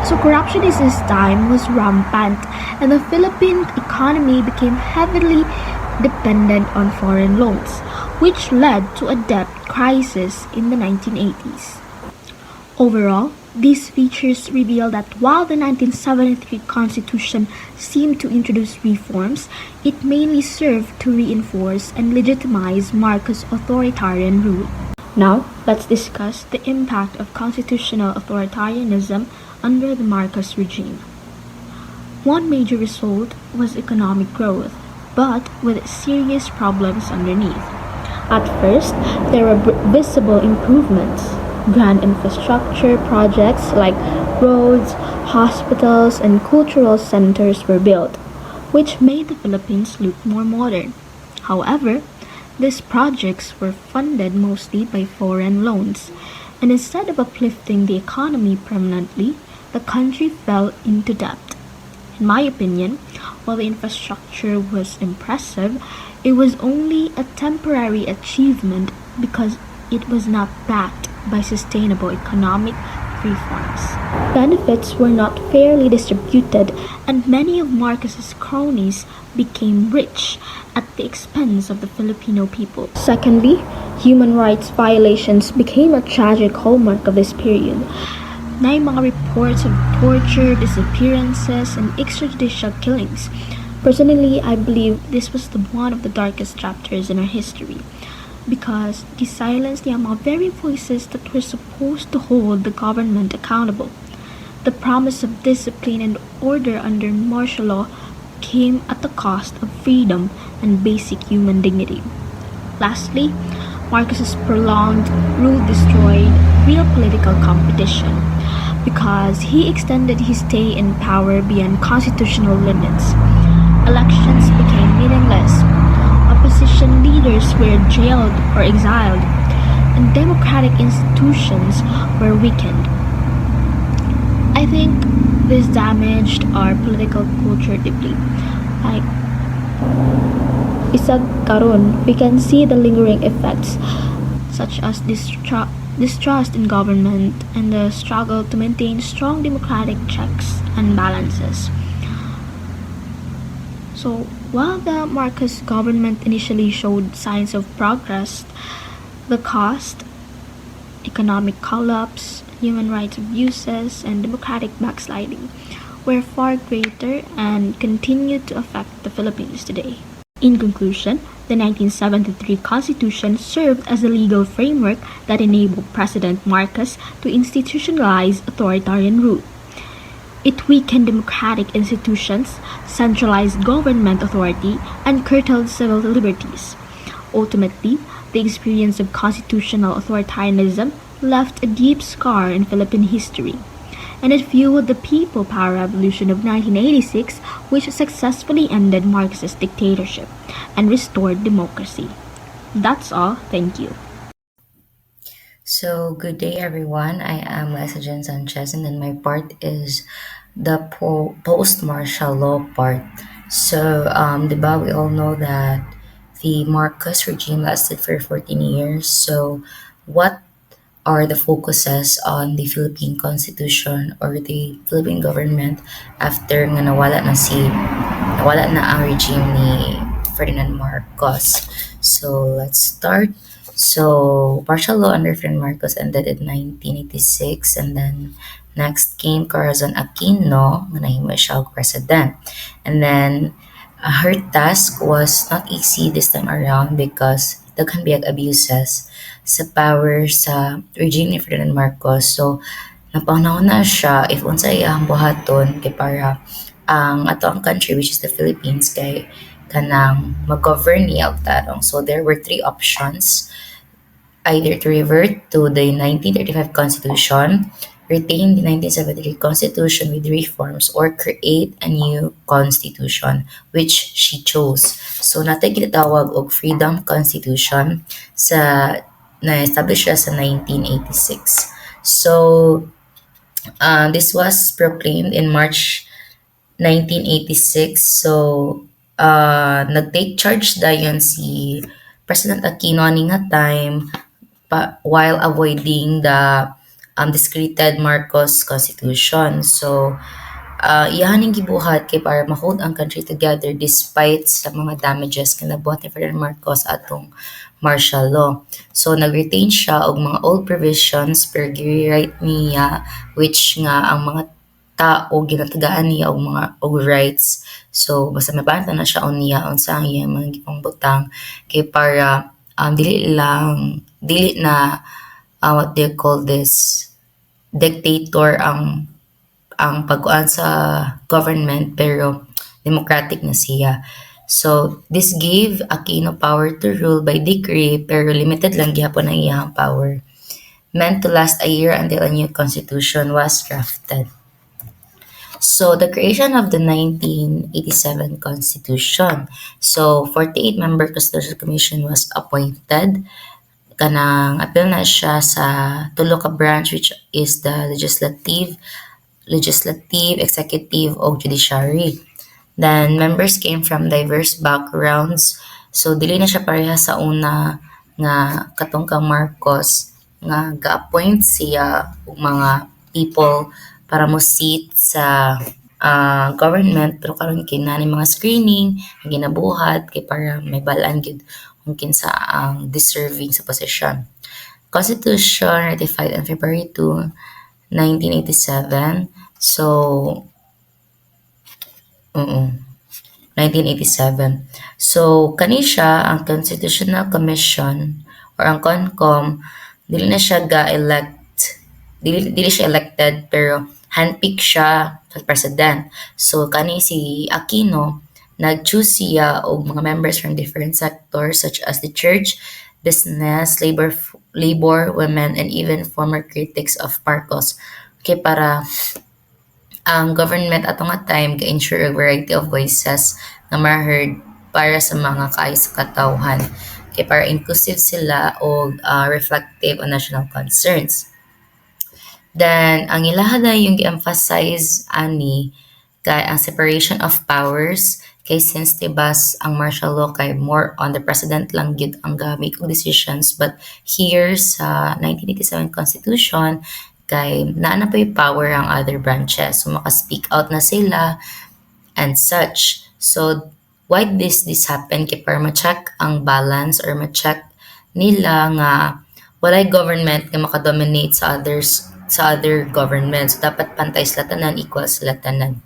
So corruption in his time was rampant, and the Philippine economy became heavily dependent on foreign loans, which led to a debt crisis in the 1980s. Overall, these features reveal that while the 1973 Constitution seemed to introduce reforms, it mainly served to reinforce and legitimize Marcos' authoritarian rule. Now, let's discuss the impact of constitutional authoritarianism under the Marcos regime. One major result was economic growth, but with serious problems underneath. At first, there were visible improvements. Grand infrastructure projects like roads, hospitals, and cultural centers were built, which made the Philippines look more modern. However, these projects were funded mostly by foreign loans, and instead of uplifting the economy permanently, the country fell into debt. In my opinion, while the infrastructure was impressive, it was only a temporary achievement because it was not backed by sustainable economic reforms. Benefits were not fairly distributed, and many of Marcos's cronies became rich at the expense of the Filipino people. Secondly, human rights violations became a tragic hallmark of this period. May mga reports of torture, disappearances, and extrajudicial killings. Personally, I believe this was one of the darkest chapters in our history because they silenced the mga very voices that were supposed to hold the government accountable. The promise of discipline and order under martial law came at the cost of freedom and basic human dignity. Lastly, Marcos's prolonged rule destroyed real political competition because he extended his stay in power beyond constitutional limits. Elections became meaningless, opposition leaders were jailed or exiled, and democratic institutions were weakened. I think this damaged our political culture deeply. Like, isag karon, we can see the lingering effects such as distrust in government and the struggle to maintain strong democratic checks and balances. So, while the Marcos government initially showed signs of progress, the cost, economic collapse, human rights abuses, and democratic backsliding were far greater and continue to affect the Philippines today. In conclusion, the 1973 Constitution served as a legal framework that enabled President Marcos to institutionalize authoritarian rule. It weakened democratic institutions, centralized government authority, and curtailed civil liberties. Ultimately, the experience of constitutional authoritarianism left a deep scar in Philippine history, and it fueled the People Power Revolution of 1986, which successfully ended Marxist dictatorship and restored democracy. That's all. Thank you. So, good day everyone. I am Lisa Jen Sanchez, and then my part is the post martial law part. So, diba, we all know that the Marcos regime lasted for 14 years. So, what are the focuses on the Philippine Constitution or the Philippine government after nga nawala na ang regime ni Ferdinand Marcos. So let's start. So martial law under Ferdinand Marcos ended in 1986, and then next came Corazon Aquino nga nahimo siya og president. And then her task was not easy this time around because daghan biyag abuses sa power sa regime ni Ferdinand Marcos. So, napanahon na siya if unsa iyang buhaton kay para ang ato ang country, which is the Philippines, kay kanang mag-govern niya og tarong. So, there were three options: either to revert to the 1935 Constitution, retain the 1973 Constitution with reforms, or create a new constitution, which she chose. So, natay ginatawag og Freedom Constitution sa na-establish siya sa 1986. So, this was proclaimed in March 1986. So, nag-take charge dayon si President Aquino ning nga time while avoiding the discreted Marcos Constitution. So iyahaning gibuhat kay para ma-hold ang country together despite sa mga damages nga nabuhat ni Ferdinand Marcos atong martial law. So nag-retain siya og mga old provisions pero gi-rewrite niya which nga ang mga tao ginatagaan niya og rights. So basta mabanta na siya on niya unsa ang iyang mga gipangbutang kay para dili na what do you call this, dictator ang pagkuan sa government pero democratic na siya. So this gave Aquino power to rule by decree pero limited lang gyapon ang iyang power, meant to last a year until a new constitution was drafted. So the creation of the 1987 Constitution. So 48-member Constitutional Commission was appointed. Kanang appeal na siya sa tulo ka branch which is the legislative, executive, o judiciary. Then members came from diverse backgrounds. So dili na siya pareha sa una nga katong kang Marcos nga ga-appoint siya og mga people para mo seat sa government pero karon kinani mga screening ang ginabuhat kay para may balaan gid kung kinsa ang deserving sa position. Constitution ratified on February 2, 1987. So 1987. So kani siya ang Constitutional Commission or ang CONCOM dili siya elected pero handpick siya sa president. So kani si Aquino nag-choose siya og mga members from different sectors such as the church, business, labor, women, and even former critics of Marcos. Okay, para ang government ato nga time ga-ensure a variety of voices na ma-heard para sa mga kaayos sa katawhan. Okay, para inclusive sila o reflective on national concerns. Then, ang ilaha na yung gi-emphasize ani kay ang separation of powers kay since tibas ang martial law kay more on the president lang gyud ang gamit og decisions, but here sa 1987 Constitution kay naa na pa yung power ang other branches, so maka-speak out na sila and such. So why this happen kay para ma-check ang balance or ma-check nila nga walay government nga maka-dominate sa other governments. So, dapat pantay sila tanan, equal sila tanan.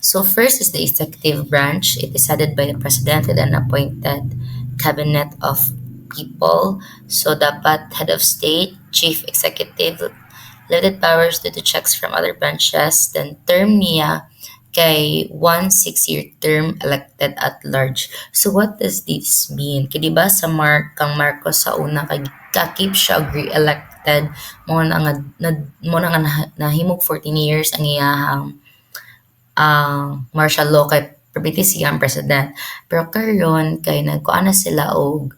So first is the executive branch. It is headed by the president with an appointed cabinet of people. So dapat head of state, chief executive, limited powers due to checks from other branches. Then term niya kay 1 6-year term elected at large. So what does this mean? Kay diba sa kang Marcos sa una kay ka-keep siya og re-elected mo na nga nahimog 14 years ang iyahang martial law kay permiti siya ang president. Pero karon kay nagkuan na sila og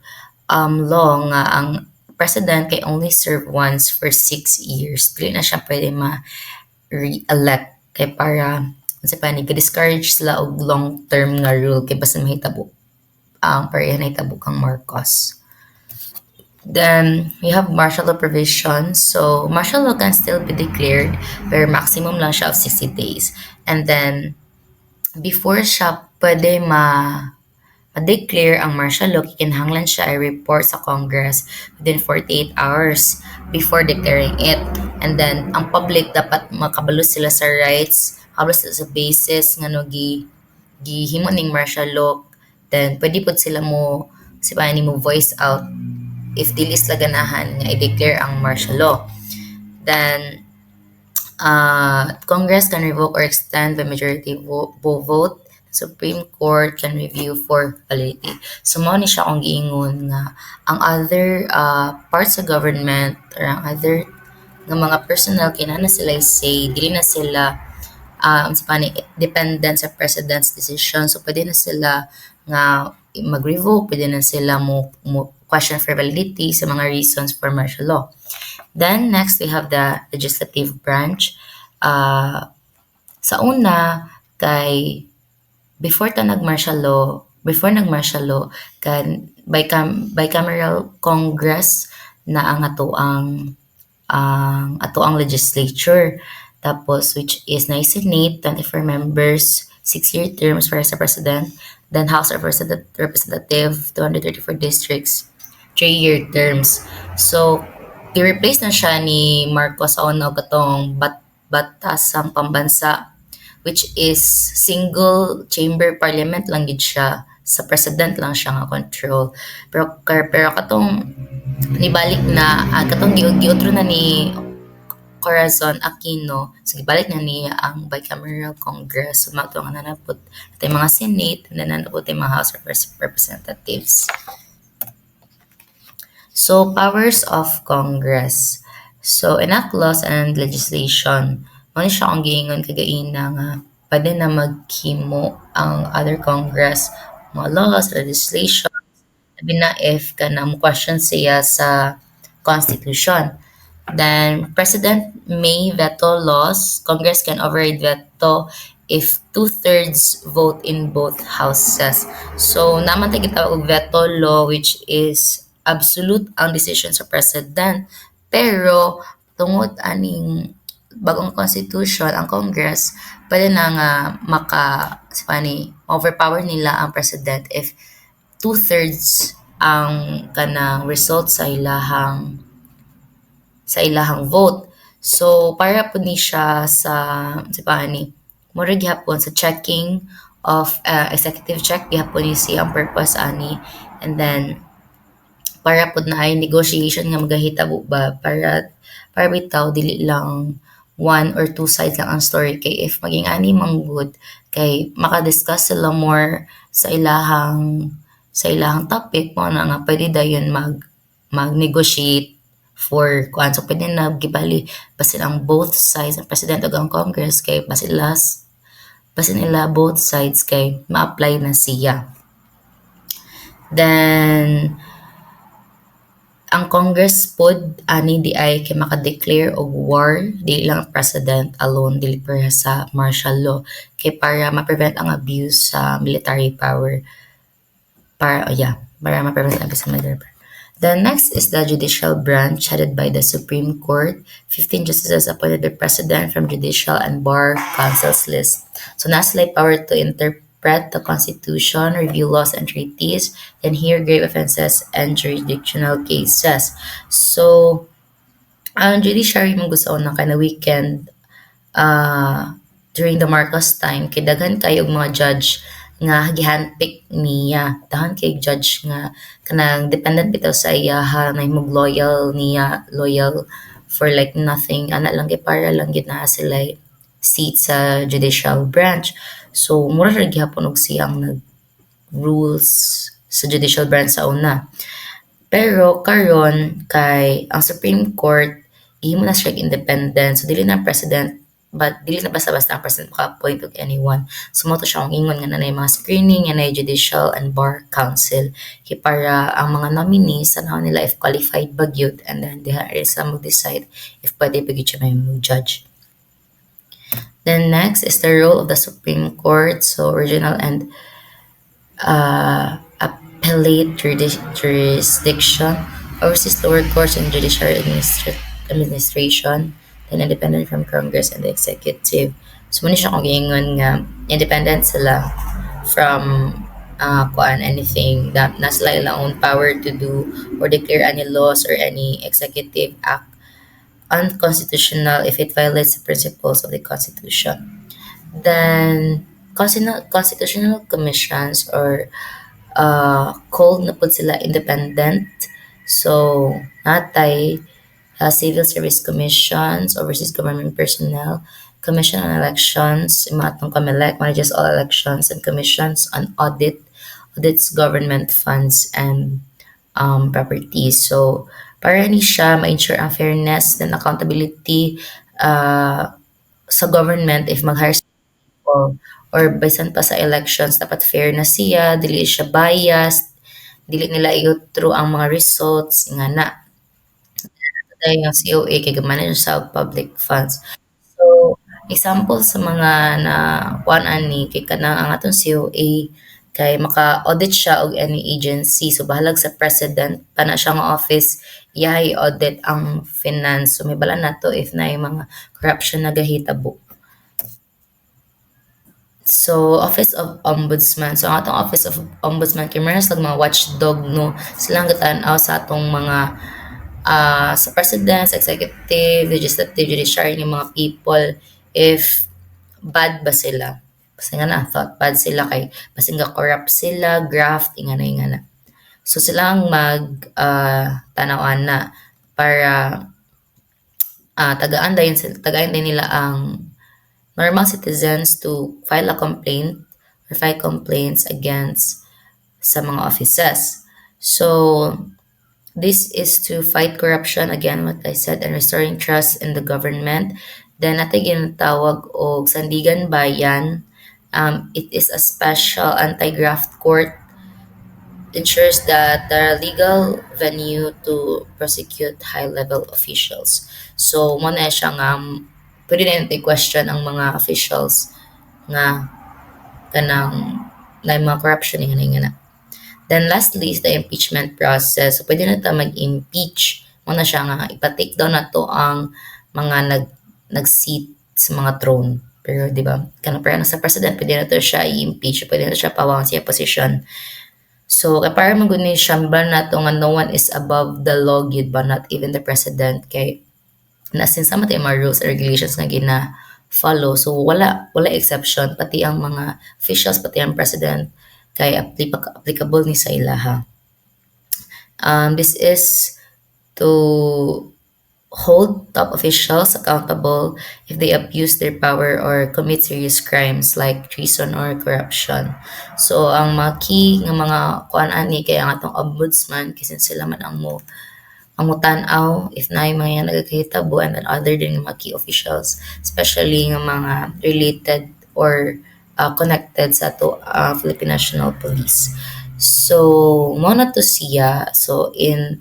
law nga ang president kay only serve once for 6 years. Dili na siya pwede ma-re-elect kay para kasi pa discourage sila og long term nga rule kay basta mahitabo pareha na hitabo kang Marcos. Then we have martial law provisions. So martial law can still be declared pero maximum lang siya of 60 days. And then before siya pwede ma-declare ang martial law, kikinahanglan siya i-report sa Congress within 48 hours before declaring it. And then ang public dapat makabalo sila sa rights, kabalo sila sa basis nga no gihimo ning martial law. Then pwede pud sila mo voice out if dili sila ganahan nga i-declare ang martial law. Then Congress can revoke or extend by majority vote. Supreme Court can review for validity. So mao ni siya kung giingon nga ang other parts sa government or ang other nga mga personnel kinahanglan sila say dili na sila dependent sa president's decision. So pwede na sila nga mag-revoke, pwede na sila mo question for validity sa mga reasons for martial law. Then next we have the legislative branch. Sa una kay before nag-martial law kan bicameral Congress na ang atoang ang ato ang legislature. Tapos, which is na Senate, 24 members, 6-year terms para sa President. Then House of Representative, 234 districts, 3-year terms. So, i-replace na siya ni Marcos sa una katong batasang pambansa, which is single chamber parliament lang gid siya. Sa president lang siya nga control. Pero katong nibalik na katong giotro na ni Corazon Aquino, so gibalik na niya ang bicameral Congress. So matong nanapot tay mga Senate, and then nanapot tay mga House of Representatives. So powers of Congress. So enact laws and legislation. Mao siya ang giingon kagaina nga pwede na maghimo ang other Congress mga laws, legislation, sabi na if ka na mo question siya sa Constitution. Then, President may veto laws. Congress can override veto if two-thirds vote in both houses. So, naman tayo gitawag og veto law, which is absolute ang decision sa President. Pero, tungod aning bagong Constitution, ang Congress, pwede na nga overpower nila ang President if two-thirds ang kanang result sa ilahang vote. So para po ni siya sa mura gihapon sa checking of executive check gihapon ni siya ang purpose ani, and then para po na ay negotiation nga magahitabo ba para bitaw dili lang one or two sides lang ang story, kay if maging ani manggod kay makadiscuss sila more sa ilahang topic mo na nga pwede dayon mag-negotiate for kuan. So pwede na gibali basin ang both sides ang president ug ang Congress kay basin nila both sides kay ma-apply na siya. Then ang Congress pod ani di ay kay maka-declare og war, di lang ang president alone, dili para sa martial law kay para ma-prevent ang abuse sa military power, para ma-prevent ang abuse sa military power. The next is the judicial branch headed by the Supreme Court. 15 justices appointed by President from judicial and bar councils list. So nasa power to interpret the Constitution, review laws and treaties, and hear grave offenses and jurisdictional cases. So ang judiciary mong gusto na kana weekend during the Marcos time kay daghan kayo mga judge nga gihandpick niya, daghan kay judge nga kanang dependent bitaw sa iya na himog loyal for like nothing, ana lang kay para lang gid na sila seat sa judicial branch. So mura ra gihapon og siyang nag rules sa judicial branch sa una. Pero karon kay ang Supreme Court ihimo na siya independent, so dili na president, but dili na basta-basta ang president maka-appoint og anyone. So mo to siya ang ingon nga nanay mga screening, nga nanay judicial and bar council kay para ang mga nominees tanaw nila if qualified ba gyud, and then they are some mag-decide if pwede ba gyud siya may judge. Then next is the role of the Supreme Court. So original and appellate jurisdiction, oversees lower courts and judicial administration, then independent from Congress and the executive. So muna siya kung giingon nga independent sila from anything that na sila ilang own power to do or declare any laws or any executive act unconstitutional if it violates the principles of the Constitution. Then constitutional commissions or called na po sila independent. So natay civil service commissions, overseas government personnel, commission on elections, mga atong COMELEC manages all elections, and commissions on audits government funds and properties. So para ni siya ma-ensure ang fairness and accountability sa government if mag-hire people or bisan pa sa elections, dapat fair na siya, dili siya biased, dili nila i-through ang mga results nga na dahil yung COA kay manage sa public funds. So example sa mga na kuan ani kay kanang ang atong COA kay maka-audit siya og any agency, so bahalag sa president pa na siya nga office yahay audit ang finance. So may bala na to if na yung mga corruption na gahitabo. So, Office of Ombudsman. So, ang atong Office of Ombudsman, kay meron silang mga watchdog, no? Silang gatanaw sa atong mga sa president, sa executive, legislative, judiciary, yung mga people, if bad ba sila. Kasi nga na, thought bad sila kay, kasi nga corrupt sila, graft, ingana na. So, silang tanawan na para tagaan din nila ang normal citizens to file a complaint or file complaints against sa mga offices. So, this is to fight corruption, again, what I said, and restoring trust in the government. Then, natin ginatawag o Sandigan Bayan. It is a special anti-graft court, ensures that there are legal venue to prosecute high-level officials. So, mo na siya nga, pwede na yun question ang mga officials nga kanang na yung mga corruption nga na. Then lastly is the impeachment process. So, pwede na ito mag-impeach. Mo na siya nga, ipa-take down na to ang mga nag-seat sa mga throne. Pero di ba, pero sa president, pwede na to siya i-impeach, pwede na siya pawang siya position. So, para mag-guni siya ba na to nga no one is above the law, gid ba, not even the president, kay nasin sa mga rules and regulations nga gina-follow. So, wala exception, pati ang mga officials, pati ang president, kay applicable ni sa ilaha. This is to hold top officials accountable if they abuse their power or commit serious crimes like treason or corruption. So, ang mga key ng mga kuan-ani kay ang atong ombudsman, kasi sila man ang tanaw if na yung mga nagkakahitabo, and then other din mga key officials, especially ng mga related or connected sa to Philippine National Police. So, mo na to siya. So, in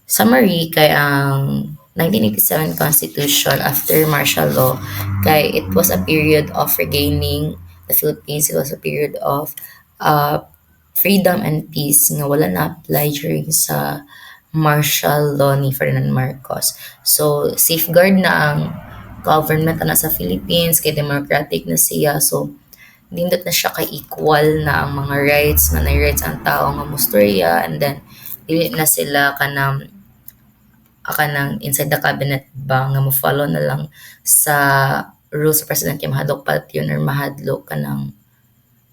summary, kay ang 1987 Constitution after martial law, kay it was a period of regaining the Philippines. It was a period of freedom and peace nga wala na apply during sa martial law ni Ferdinand Marcos. So, safeguard na ang government na sa Philippines, kay democratic na siya. So, dindot na siya kay equal na ang mga rights, na rights ang tao nga mustorya, and then, dili na sila kanang inside the cabinet ba nga mo-follow na lang sa rules sa president kay mahadlok pat yun or mahadlok kanang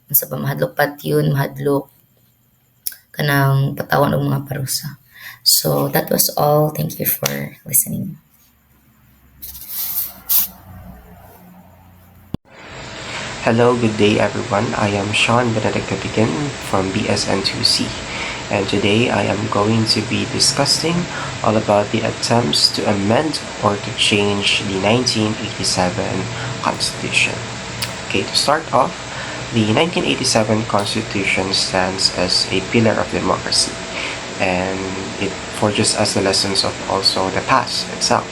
mahadlok pat yun, mahadlok kanang patawan og mga parusa. So that was all. Thank you for listening. Hello, good day everyone. I am Sean Benedict Begin from BSN2C, and today I am going to be discussing all about the attempts to amend or to change the 1987 Constitution. Okay, to start off, the 1987 Constitution stands as a pillar of democracy, and it forges us the lessons of also the past itself.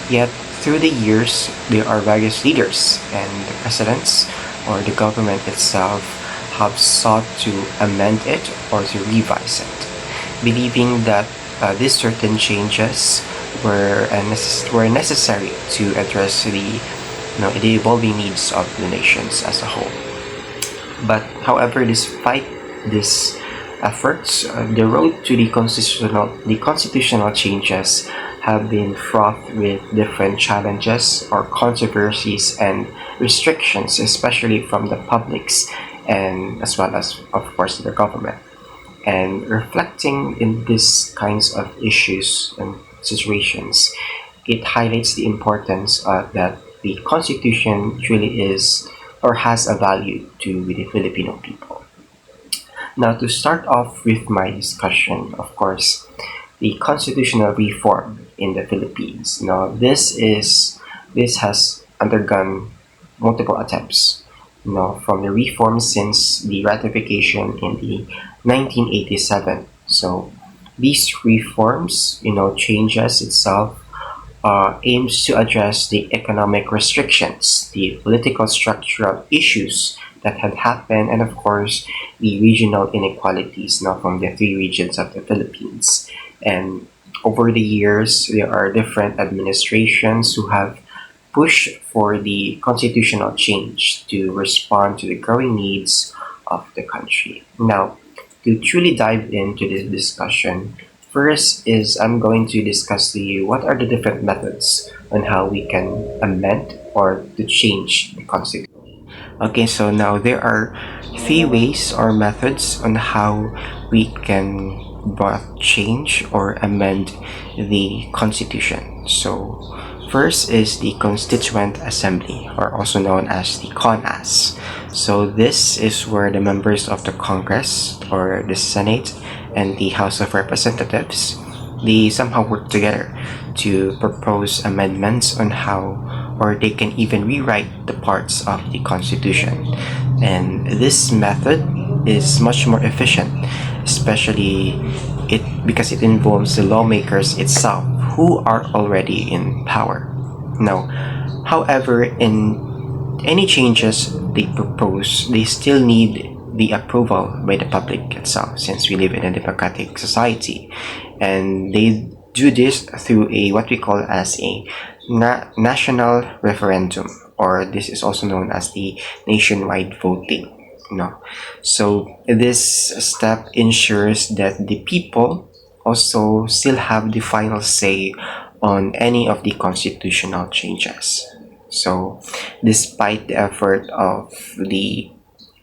Yet, through the years, there are various leaders and the presidents or the government itself have sought to amend it or to revise it, believing that these certain changes were necessary to address the evolving needs of the nations as a whole. But however, despite these efforts, the road to the constitutional changes have been fraught with different challenges or controversies and restrictions, especially from the publics and as well as, of course, the government. And reflecting in these kinds of issues and situations, it highlights the importance that the Constitution truly is or has a value to the Filipino people. Now, to start off with my discussion, of course, the constitutional reform in the Philippines. Now, this has undergone multiple attempts. From the reform since the ratification in the 1987. So, these reforms, changes itself aims to address the economic restrictions, the political structural issues that had happened, and of course, the regional inequalities from the three regions of the Philippines. And over the years, there are different administrations who have pushed for the constitutional change to respond to the growing needs of the country. Now, to truly dive into this discussion, first is I'm going to discuss to you what are the different methods on how we can amend or to change the constitution. Okay, so now there are three ways or methods on how we can both change or amend the constitution. So first is the Constituent Assembly, or also known as the CONAS. So this is where the members of the Congress or the Senate and the House of Representatives, they somehow work together to propose amendments on how, or they can even rewrite the parts of the Constitution. And this method is much more efficient, especially because it involves the lawmakers itself who are already in power. Now, however, in any changes they propose, they still need the approval by the public itself, since we live in a democratic society, and they do this through a what we call as a national referendum, or this is also known as the nationwide voting. No, so this step ensures that the people also still have the final say on any of the constitutional changes. So, despite the effort of the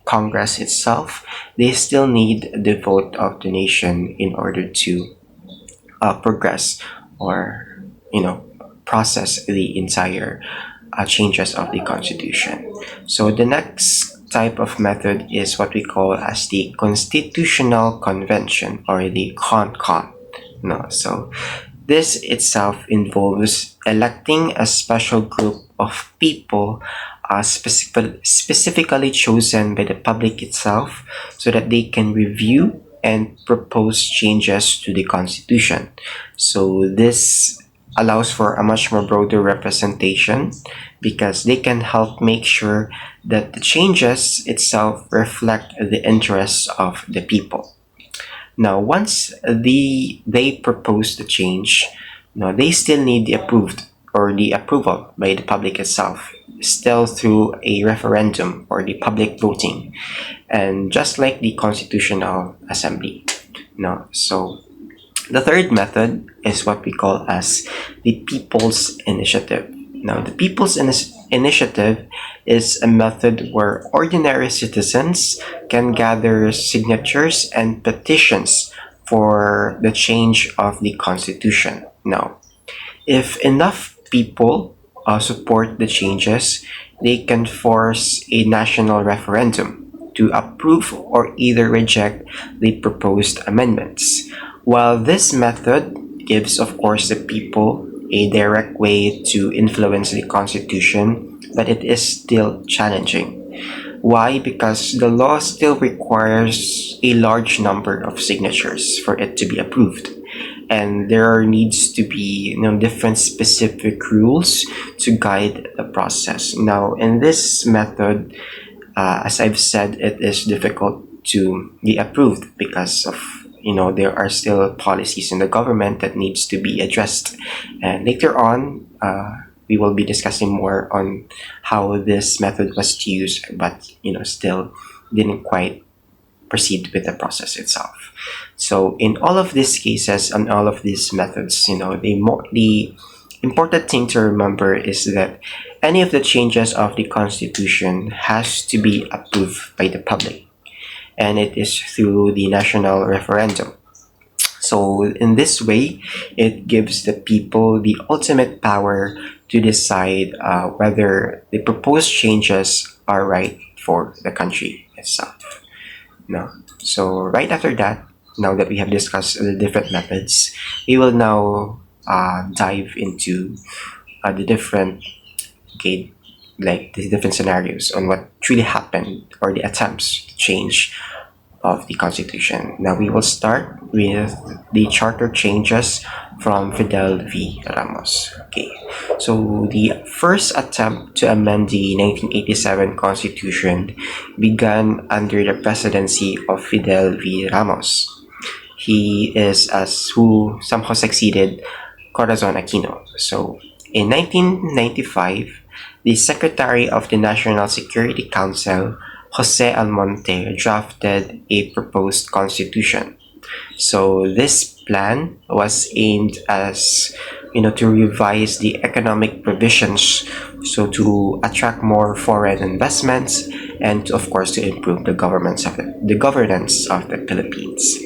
Congress itself, they still need the vote of the nation in order to progress or process the entire changes of the constitution. So the next type of method is what we call as the Constitutional Convention, or the CONCON. No, so this itself involves electing a special group of people specifically chosen by the public itself, so that they can review and propose changes to the constitution. So this allows for a much more broader representation, because they can help make sure that the changes itself reflect the interests of the people. Now, once they propose the change, now they still need the approval by the public itself, still through a referendum or the public voting, and just like the Constitutional Assembly. No, so the third method is what we call as the People's Initiative. Now, the People's Initiative is a method where ordinary citizens can gather signatures and petitions for the change of the Constitution. Now, if enough people support the changes, they can force a national referendum to approve or either reject the proposed amendments. While this method gives, of course, the people a direct way to influence the Constitution, but it is still challenging. Why? Because the law still requires a large number of signatures for it to be approved. And there needs to be different specific rules to guide the process. Now, in this method, as I've said, it is difficult to be approved because of there are still policies in the government that needs to be addressed. And later on, we will be discussing more on how this method was used, but still didn't quite proceed with the process itself. So in all of these cases and all of these methods, the important thing to remember is that any of the changes of the Constitution has to be approved by the public, and it is through the national referendum. So in this way, it gives the people the ultimate power to decide whether the proposed changes are right for the country itself. No. So right after that, now that we have discussed the different methods, we will now dive into the different the different scenarios on what truly happened, or the attempts to change of the Constitution. Now we will start with the charter changes from Fidel V. Ramos. Okay, so the first attempt to amend the 1987 Constitution began under the presidency of Fidel V. Ramos. he is as who somehow succeeded Corazon Aquino. So in 1995, the Secretary of the National Security Council, Jose Almonte, drafted a proposed constitution. So this plan was aimed as to revise the economic provisions, so to attract more foreign investments and of course to improve the governance of the Philippines.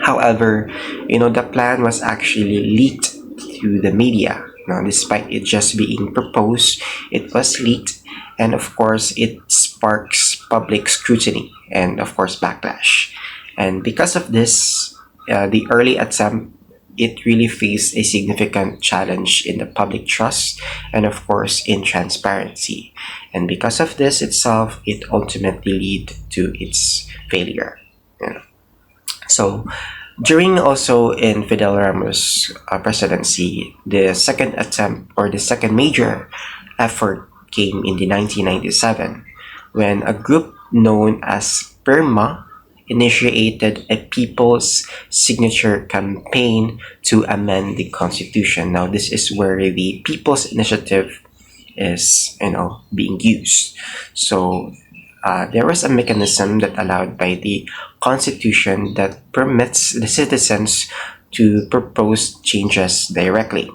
However, the plan was actually leaked to the media. Now, despite it just being proposed, it was leaked, and of course, it sparks public scrutiny and of course backlash. And because of this, the early attempt it really faced a significant challenge in the public trust and of course in transparency. And because of this itself, it ultimately led to its failure. So during also in Fidel Ramos' presidency, the second attempt or the second major effort came in the 1997 when a group known as PERMA initiated a people's signature campaign to amend the constitution. Now this is where the people's initiative is being used. So there was a mechanism that allowed by the constitution that permits the citizens to propose changes directly.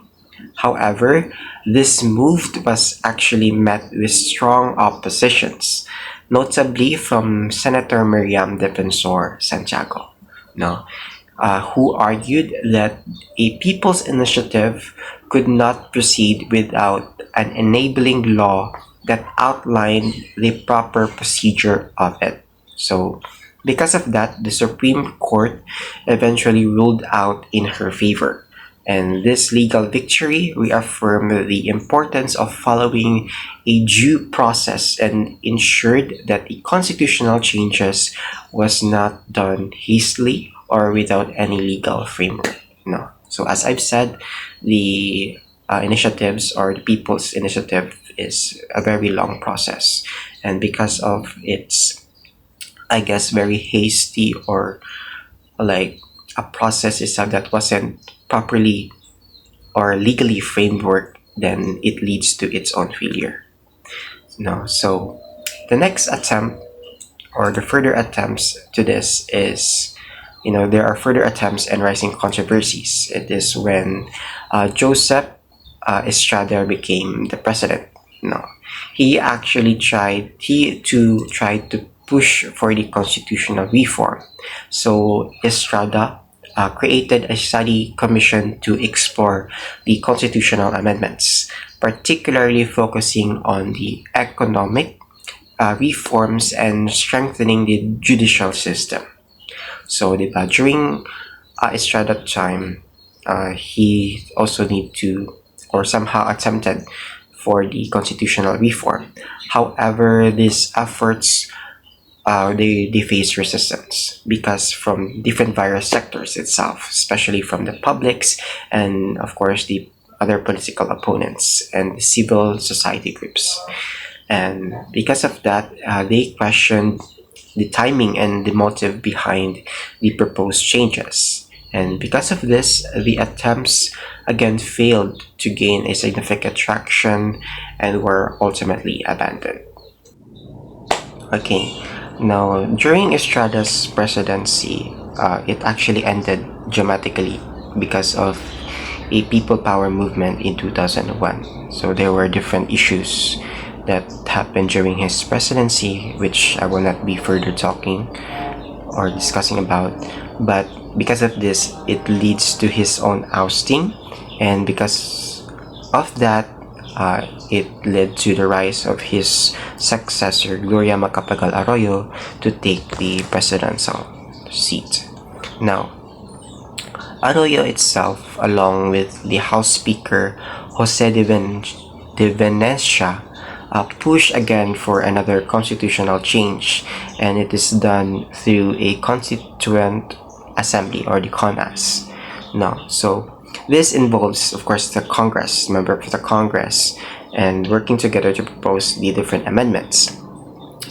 However, this move was actually met with strong oppositions, notably from Senator Miriam Defensor Santiago, who argued that a people's initiative could not proceed without an enabling law that outlined the proper procedure of it. So, because of that, the Supreme Court eventually ruled out in her favor. And this legal victory reaffirmed the importance of following a due process and ensured that the constitutional changes was not done hastily or without any legal framework. No. So as I've said, the initiatives or the people's initiative is a very long process. And because of its, I guess, very hasty or like a process itself that wasn't properly or legally framework, then it leads to its own failure. So the next attempt or the further attempts to this is, there are further attempts and rising controversies. It is when Joseph Estrada became the president. He actually tried to push for the constitutional reform. So Estrada created a study commission to explore the constitutional amendments, particularly focusing on the economic reforms and strengthening the judicial system. So during Estrada time, he also need to or somehow attempted for the constitutional reform. However, these efforts they face resistance because from different various sectors itself, especially from the publics and of course the other political opponents and civil society groups. And because of that, they questioned the timing and the motive behind the proposed changes. And because of this, the attempts again failed to gain a significant traction and were ultimately abandoned. Okay. Now, during Estrada's presidency, it actually ended dramatically because of a people power movement in 2001. So there were different issues that happened during his presidency, which I will not be further talking or discussing about. But because of this, it leads to his own ousting, and because of that, it led to the rise of his successor, Gloria Macapagal Arroyo, to take the presidential seat. Now, Arroyo itself, along with the House Speaker Jose de Venecia, push again for another constitutional change, and it is done through a constituent assembly or the CONAS. Now, so this involves, of course, the Congress, members of the Congress, and working together to propose the different amendments.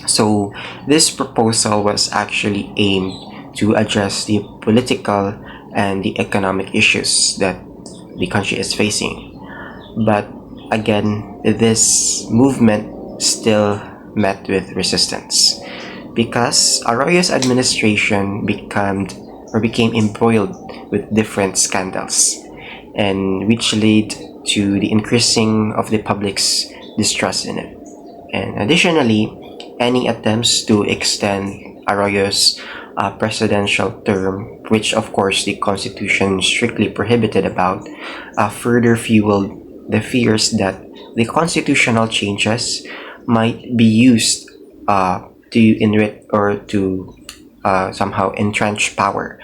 So this proposal was actually aimed to address the political and the economic issues that the country is facing. But again, this movement still met with resistance because Arroyo's administration became embroiled with different scandals, and which led to the increasing of the public's distrust in it. And additionally, any attempts to extend Arroyo's presidential term, which of course the Constitution strictly prohibited about, further fueled the fears that the constitutional changes might be used to enrich or to somehow entrench power,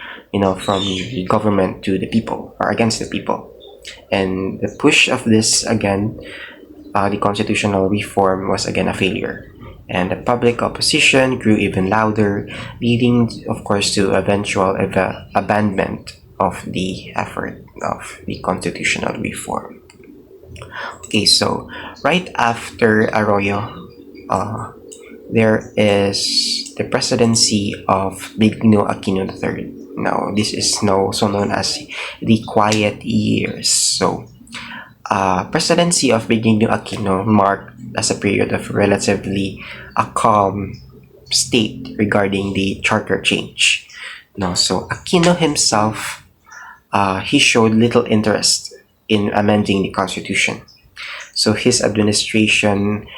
from the government to the people or against the people. And the push of this again, the constitutional reform was again a failure. And the public opposition grew even louder, leading, of course, to eventual abandonment of the effort of the constitutional reform. Okay, so right after Arroyo, there is the presidency of Benigno Aquino III. Now, this is now so known as the quiet years. So, presidency of Benigno Aquino marked as a period of relatively a calm state regarding the charter change. Now, so Aquino himself, he showed little interest in amending the constitution. So his administration,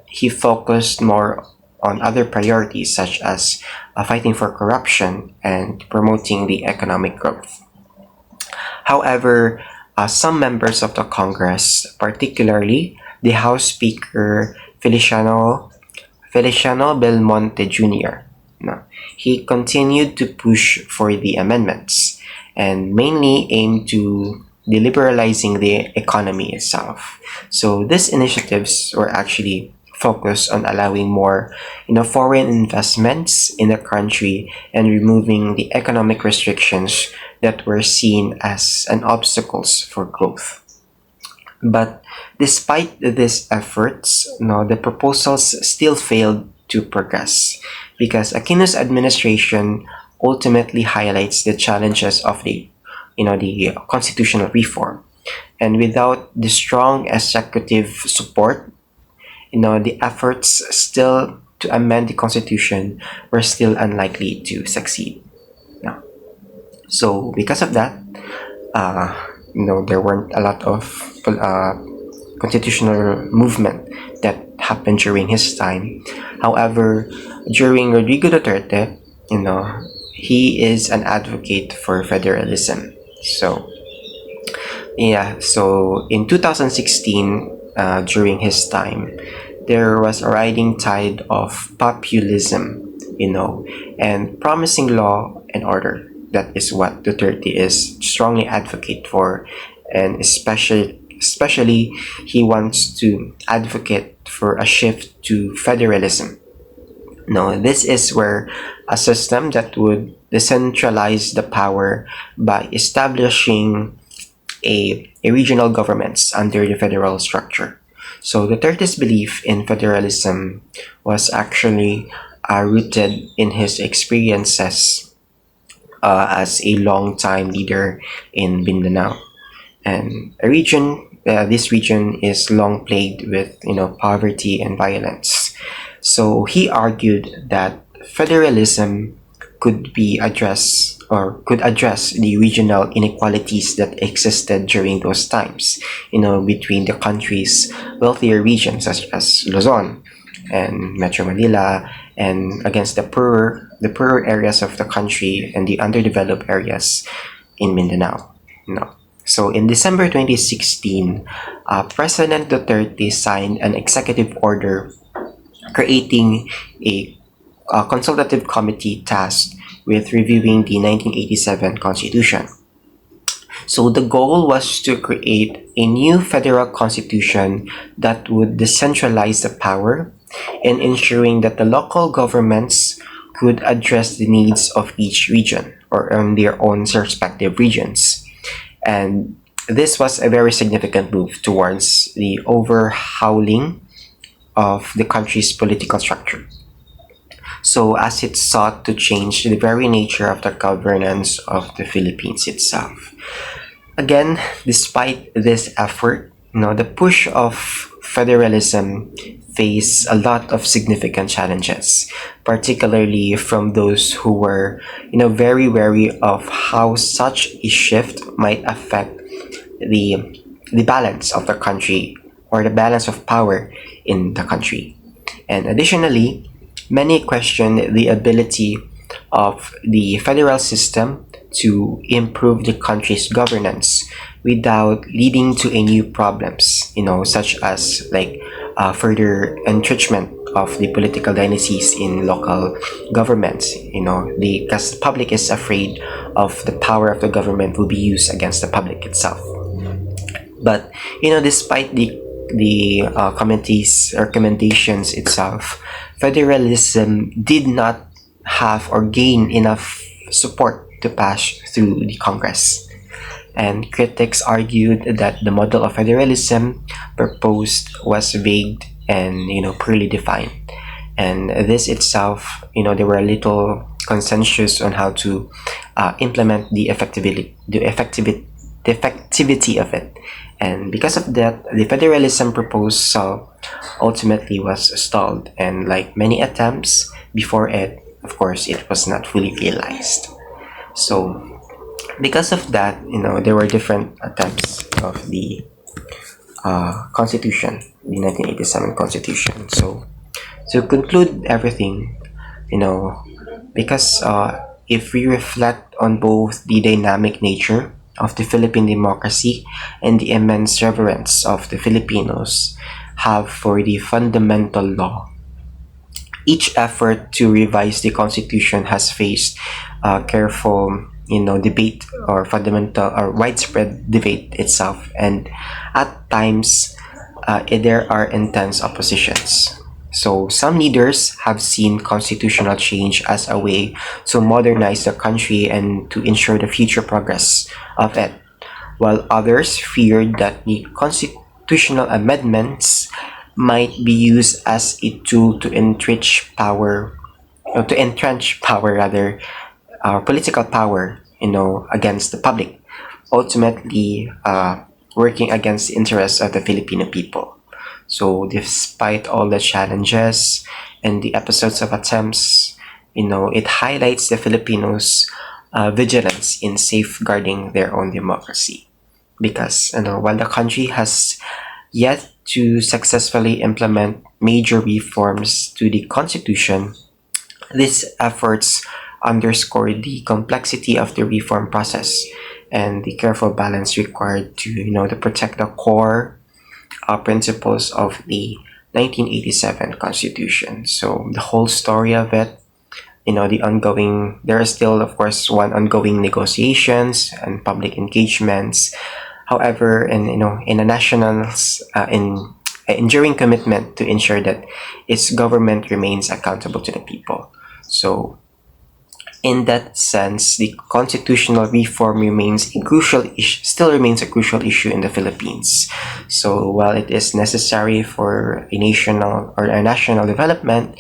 he focused more on other priorities such as fighting for corruption and promoting the economic growth. However, some members of the Congress, particularly the House Speaker Feliciano Belmonte Jr., he continued to push for the amendments and mainly aimed to liberalizing the economy itself. So these initiatives were actually focused on allowing more foreign investments in the country and removing the economic restrictions that were seen as an obstacles for growth. But despite these efforts, the proposals still failed to progress because Aquino's administration ultimately highlights the challenges of the constitutional reform. And without the strong executive support, the efforts still to amend the constitution were still unlikely to succeed. So because of that, there weren't a lot of constitutional movement that happened during his time. However, during Rodrigo Duterte, he is an advocate for federalism. So in 2016, during his time, there was a rising tide of populism, and promising law and order. That is what Duterte is strongly advocate for, and especially he wants to advocate for a shift to federalism. This is where a system that would decentralize the power by establishing a regional governments under the federal structure. So Duterte's belief in federalism was actually rooted in his experiences as a long-time leader in Mindanao, and this region is long plagued with poverty and violence. So he argued that federalism could address the regional inequalities that existed during those times, between the country's wealthier regions such as Luzon and Metro Manila, and against the poorer areas of the country and the underdeveloped areas in Mindanao. So in December 2016, President Duterte signed an executive order creating a consultative committee tasked with reviewing the 1987 Constitution. So the goal was to create a new federal constitution that would decentralize the power and ensuring that the local governments could address the needs of each region or on their own respective regions. And this was a very significant move towards the overhauling of the country's political structure. So as it sought to change the very nature of the governance of the Philippines itself. Again, despite this effort, the push of federalism faced a lot of significant challenges, particularly from those who were, very wary of how such a shift might affect the balance of the country, or the balance of power in the country. And additionally, many question the ability of the federal system to improve the country's governance without leading to any problems, such as like further entrenchment of the political dynasties in local governments, because the public is afraid of the power of the government will be used against the public itself. But despite the committee's recommendations itself, federalism did not have or gain enough support to pass through the Congress. And critics argued that the model of federalism proposed was vague and poorly defined. And this itself, there were little consensus on how to implement the effectivity of it. And because of that, the federalism proposal ultimately was stalled, and like many attempts before it, of course, it was not fully realized. So because of that, there were different attempts of the Constitution, the 1987 Constitution. So to conclude everything, because if we reflect on both the dynamic nature of the Philippine democracy and the immense reverence of the Filipinos have for the fundamental law, each effort to revise the Constitution has faced careful, debate or fundamental or widespread debate itself, and at times there are intense oppositions. So some leaders have seen constitutional change as a way to modernize the country and to ensure the future progress of it, while others feared that the constitutional amendments might be used as a tool to entrench power, rather, political power, against the public, ultimately working against the interests of the Filipino people. So despite all the challenges and the episodes of attempts, it highlights the Filipinos' vigilance in safeguarding their own democracy. Because, while the country has yet to successfully implement major reforms to the Constitution, these efforts underscore the complexity of the reform process and the careful balance required to protect the core principles of the 1987 Constitution. So the whole story of it, there are still, of course, ongoing negotiations and public engagements. However, in a national's enduring commitment to ensure that its government remains accountable to the people. So in that sense, the constitutional reform still remains a crucial issue in the Philippines. So while it is necessary for a national development,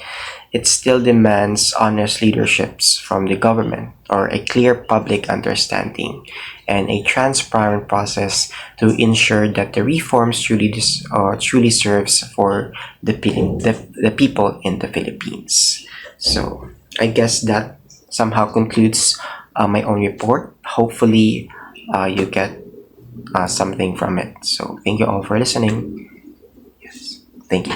it still demands honest leaderships from the government, or a clear public understanding and a transparent process to ensure that the reforms truly serves for the people in the Philippines. So I guess that somehow concludes my own report. Hopefully you get something from it. So thank you all for listening. Yes, thank you.